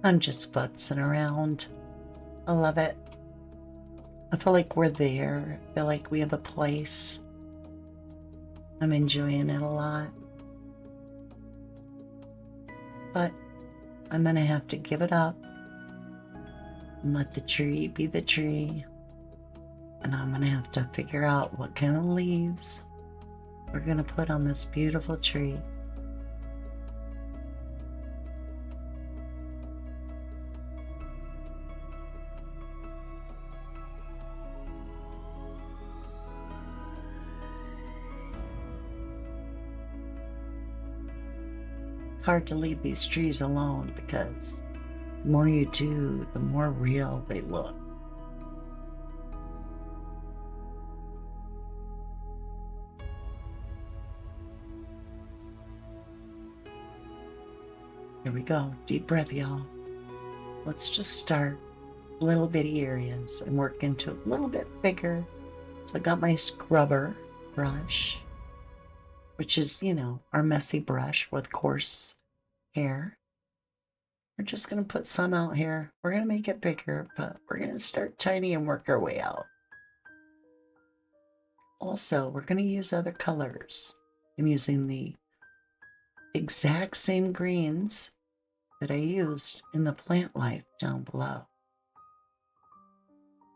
I'm just futzing around. I love it. I feel like we're there. I feel like we have a place. I'm enjoying it a lot. But I'm going to have to give it up and let the tree be the tree. And I'm going to have to figure out what kind of leaves we're going to put on this beautiful tree. Hard to leave these trees alone because the more you do, the more real they look. Here we go. Deep breath, y'all. Let's just start little bitty areas and work into a little bit bigger. So I got my scrubber brush, which is, you know, our messy brush with coarse hair. We're just going to put some out here. We're going to make it bigger, but we're going to start tiny and work our way out. Also, we're going to use other colors. I'm using the exact same greens that I used in the plant life down below.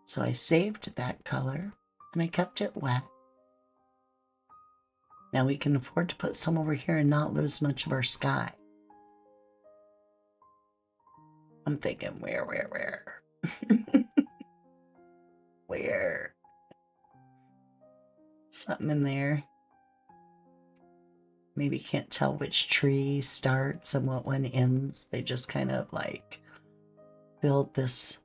So I saved that color and I kept it wet. Now we can afford to put some over here and not lose much of our sky. I'm thinking where? Where? Something in there. Maybe can't tell which tree starts and what one ends. They just kind of like build this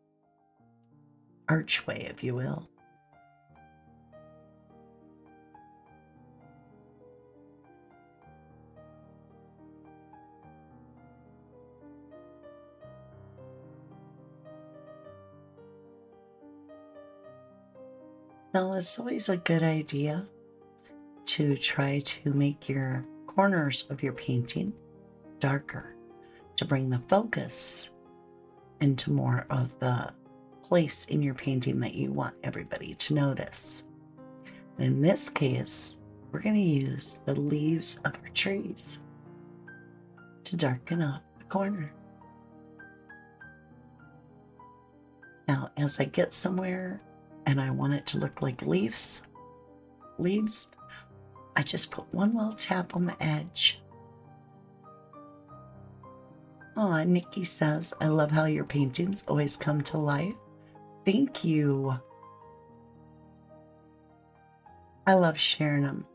archway, if you will. Now, it's always a good idea to try to make your corners of your painting darker to bring the focus into more of the place in your painting that you want everybody to notice. In this case, we're going to use the leaves of our trees to darken up the corner. Now, as I get somewhere and I want it to look like leaves, I just put one little tap on the edge. Oh, Nikki says, I love how your paintings always come to life. Thank you. I love sharing them.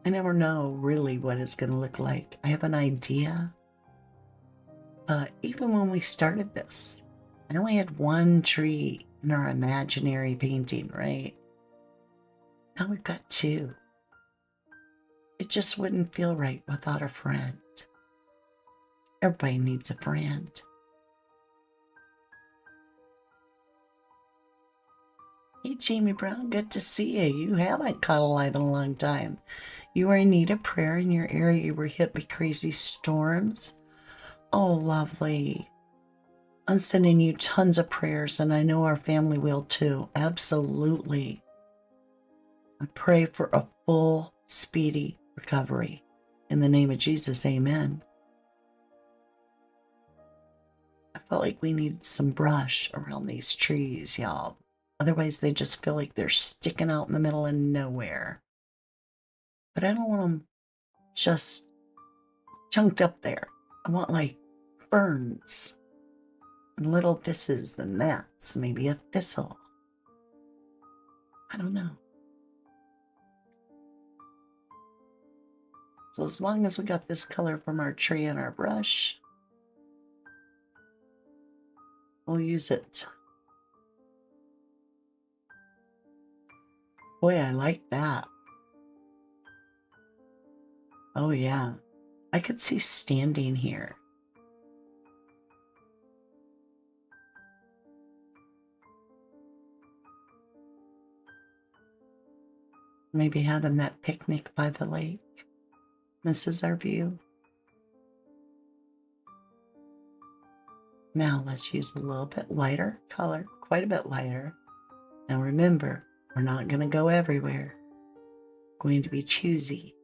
I never know really what it's going to look like. I have an idea. But even when we started this, I only had one tree in our imaginary painting, right? Now we've got two. It just wouldn't feel right without a friend. Everybody needs a friend. Hey, Jamie Brown, good to see you. You haven't caught alive in a long time. You are in need of prayer in your area. You were hit by crazy storms. Oh, lovely. I'm sending you tons of prayers, and I know our family will too. Absolutely. I pray for a full, speedy recovery. In the name of Jesus, amen. I felt like we needed some brush around these trees, y'all. Otherwise, they just feel like they're sticking out in the middle of nowhere. But I don't want them just chunked up there. I want like ferns and little thises and that's, maybe a thistle. I don't know. So as long as we got this color from our tree and our brush, we'll use it. Boy, I like that. Oh yeah, I could see standing here. Maybe having that picnic by the lake. This is our view. Now let's use a little bit lighter color, quite a bit lighter. Now remember, we're not going to go everywhere. We're going to be choosy.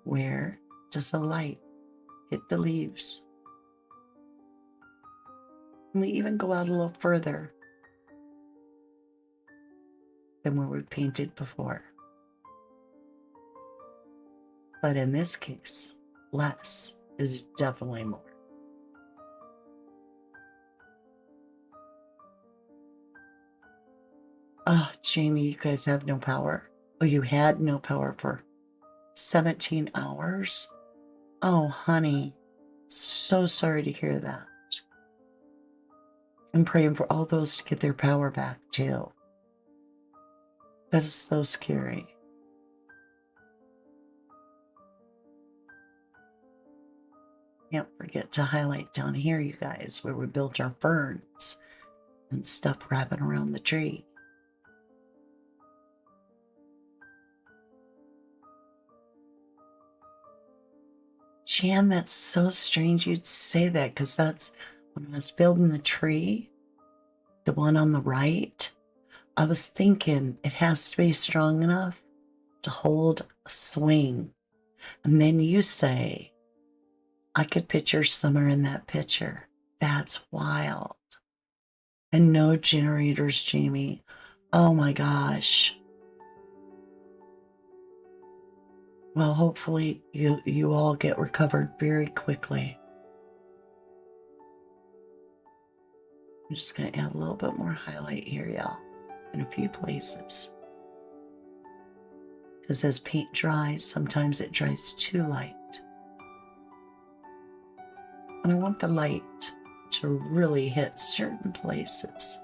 Where does the light hit the leaves? And we even go out a little further than where we painted before. But in this case, less is definitely more. Oh, Jamie, you guys have no power. Oh, you had no power for 17 hours? Oh, honey, so sorry to hear that. I'm praying for all those to get their power back, too. That is so scary. Can't forget to highlight down here, you guys, where we built our ferns and stuff wrapping around the tree. Jan, that's so strange you'd say that, because that's when I was building the tree, the one on the right, I was thinking it has to be strong enough to hold a swing. And then you say, I could picture summer in that picture. That's wild. And no generators, Jamie. Oh my gosh. Well, hopefully you all get recovered very quickly. I'm just going to add a little bit more highlight here, y'all, in a few places. Because as paint dries, sometimes it dries too light. And I want the light to really hit certain places.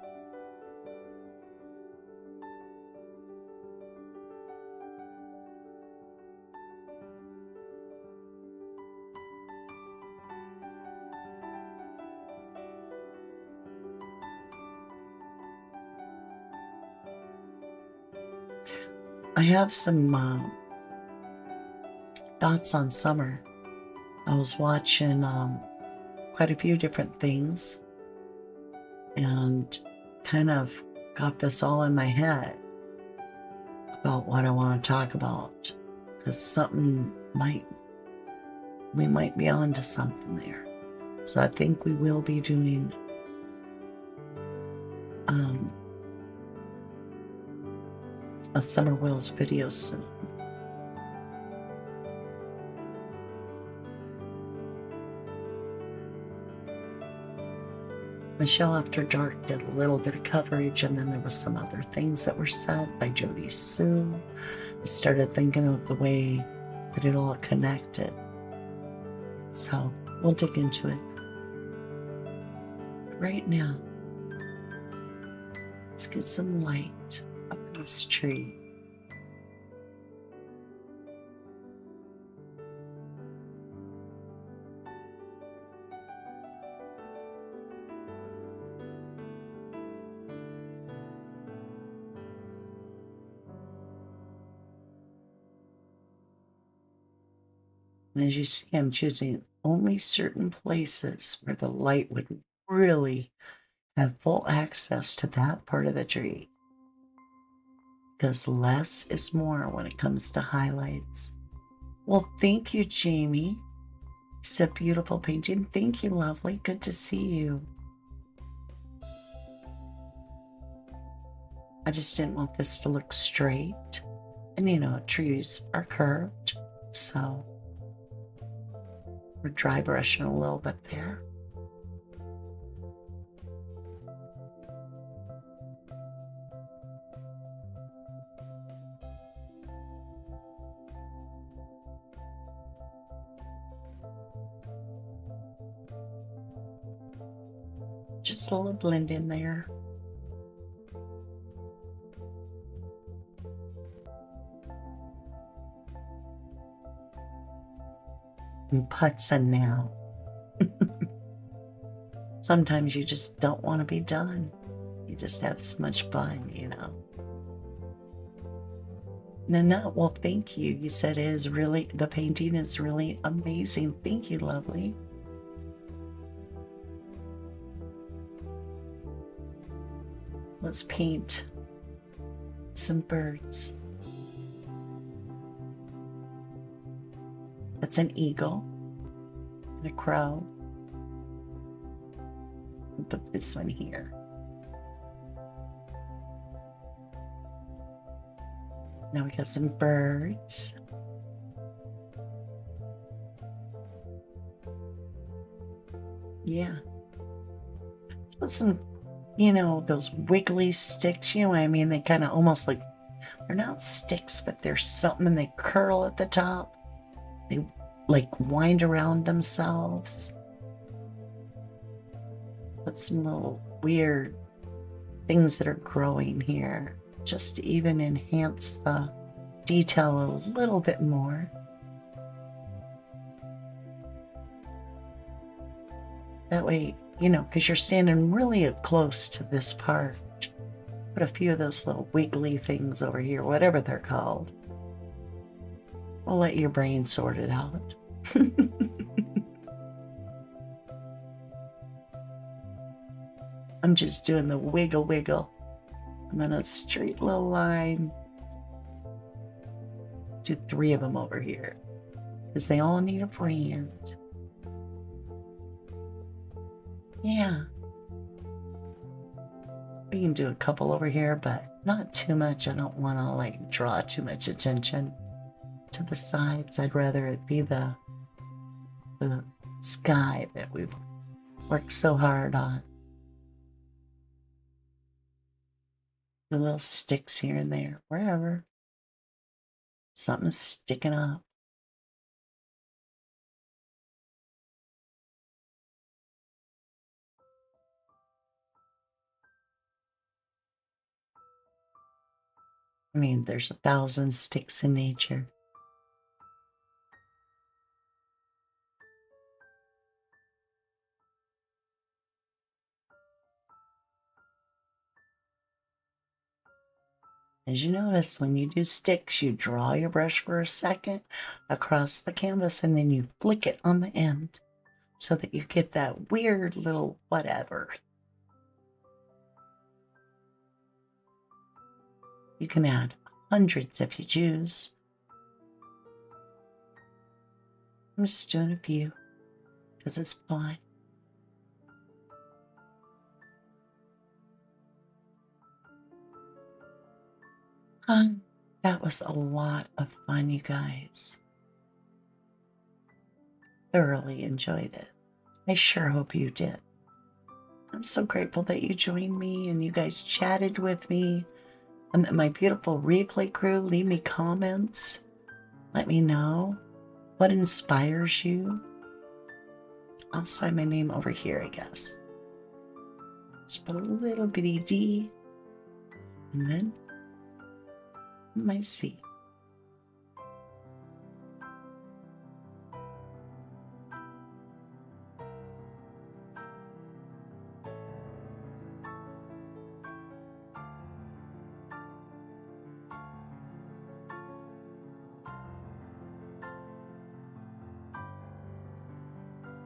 I have some thoughts on summer. I was watching quite a few different things and kind of got this all in my head about what I want to talk about, because we might be on to something there. So I think we will be doing a Summer Wills video soon. Michelle After Dark did a little bit of coverage, and then there was some other things that were said by Jody Sue. I started thinking of the way that it all connected. So we'll dig into it. But right now, let's get some light up in this tree. And as you see, I'm choosing only certain places where the light would really have full access to that part of the tree, because less is more when it comes to highlights. Well, thank you, Jamie. It's a beautiful painting. Thank you, lovely. Good to see you. I just didn't want this to look straight. And you know, trees are curved, so we're dry brushing a little bit there. Just a little blend in there. And putzing now. Sometimes you just don't want to be done. You just have so much fun, you know. No, well, thank you. You said the painting is really amazing. Thank you, lovely. Let's paint some birds. That's an eagle and a crow. I'll put this one here. Now we got some birds. Yeah. Let's put some, you know, those wiggly sticks, you know what I mean? They kind of almost like, they're not sticks, but they're something, and they curl at the top. They like wind around themselves. Put some little weird things that are growing here, just to even enhance the detail a little bit more. That way, you know, because you're standing really up close to this part. Put a few of those little wiggly things over here, whatever they're called. We'll let your brain sort it out. I'm just doing the wiggle wiggle, and then a straight little line. Do 3 of them over here, because they all need a friend. Yeah. We can do a couple over here, but not too much. I don't want to like draw too much attention to the sides. I'd rather it be the sky that we've worked so hard on. The little sticks here and there, wherever. Something's sticking up. I mean, there's 1,000 sticks in nature. As you notice, when you do sticks, you draw your brush for a second across the canvas and then you flick it on the end so that you get that weird little whatever. You can add hundreds if you choose. I'm just doing a few because it's fun. That was a lot of fun, you guys. Thoroughly enjoyed it. I sure hope you did. I'm so grateful that you joined me and you guys chatted with me. And my beautiful replay crew, leave me comments. Let me know what inspires you. I'll sign my name over here, I guess. Just put a little bitty D. And then my C.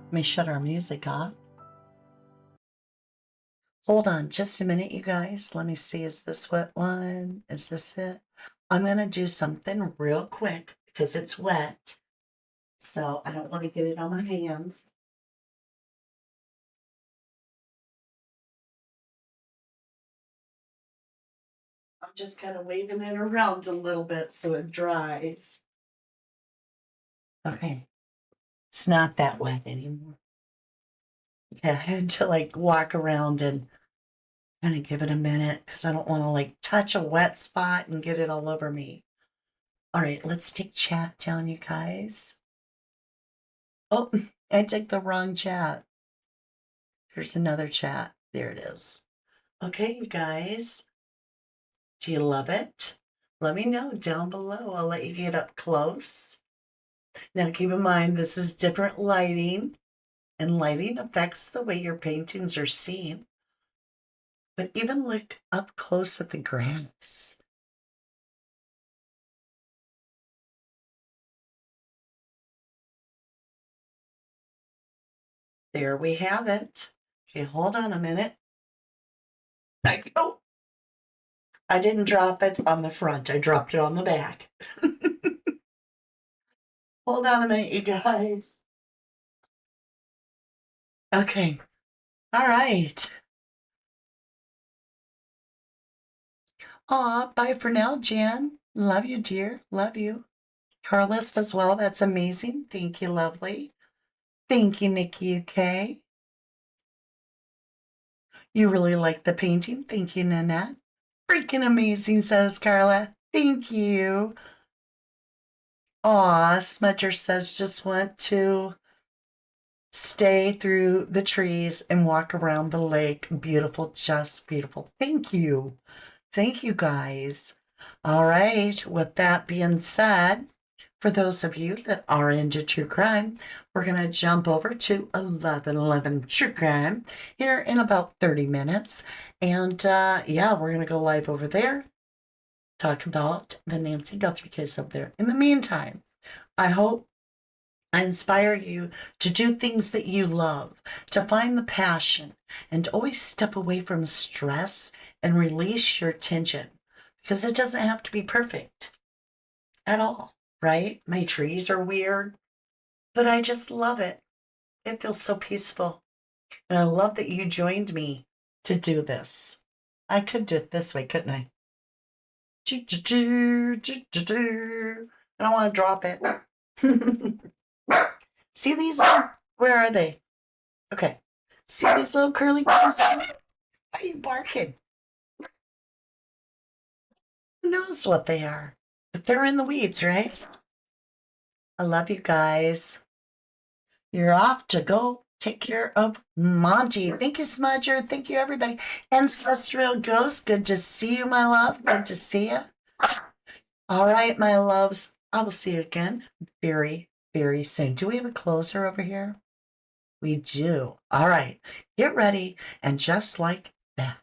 Let me shut our music off. Hold on just a minute, you guys. Let me see. Is this wet one? Is this it? I'm going to do something real quick because it's wet. So I don't want to get it on my hands. I'm just kind of waving it around a little bit so it dries. Okay. It's not that wet anymore. Yeah, I had to like walk around and kind of give it a minute because I don't want to like touch a wet spot and get it all over me. All right, let's take chat down, you guys. Oh, I took the wrong chat. Here's another chat. There it is. Okay, you guys. Do you love it? Let me know down below. I'll let you get up close. Now, keep in mind, this is different lighting, and lighting affects the way your paintings are seen. But even look up close at the grass. There we have it. Okay, hold on a minute. Oh, I didn't drop it on the front. I dropped it on the back. Hold on a minute, you guys. Okay. All right. Aw, bye for now, Jan. Love you, dear. Love you. Carlos as well. That's amazing. Thank you, lovely. Thank you, Nikki UK. You really like the painting. Thank you, Nanette. Freaking amazing, says Carla. Thank you. Aw, Smudger says just want to stay through the trees and walk around the lake. Beautiful, just beautiful. Thank you. Thank you, guys. All right. With that being said, for those of you that are into true crime, we're going to jump over to 1111 True Crime here in about 30 minutes. And yeah, we're going to go live over there, talk about the Nancy Guthrie case over there. In the meantime, I hope I inspire you to do things that you love, to find the passion, and always step away from stress and release your tension because it doesn't have to be perfect at all, right? My trees are weird, but I just love it. It feels so peaceful. And I love that you joined me to do this. I could do it this way, couldn't I? I don't want to drop it. See these? Where are they? Okay. See these little curly toes? Why are you barking? Who knows what they are? But they're in the weeds, right? I love you guys. You're off to go take care of Monty. Thank you, Smudger. Thank you, everybody. Ancestral Ghost, good to see you, my love. Good to see you. All right, my loves. I will see you again very, very soon. Do we have a closer over here? We do. All right. Get ready. And just like that.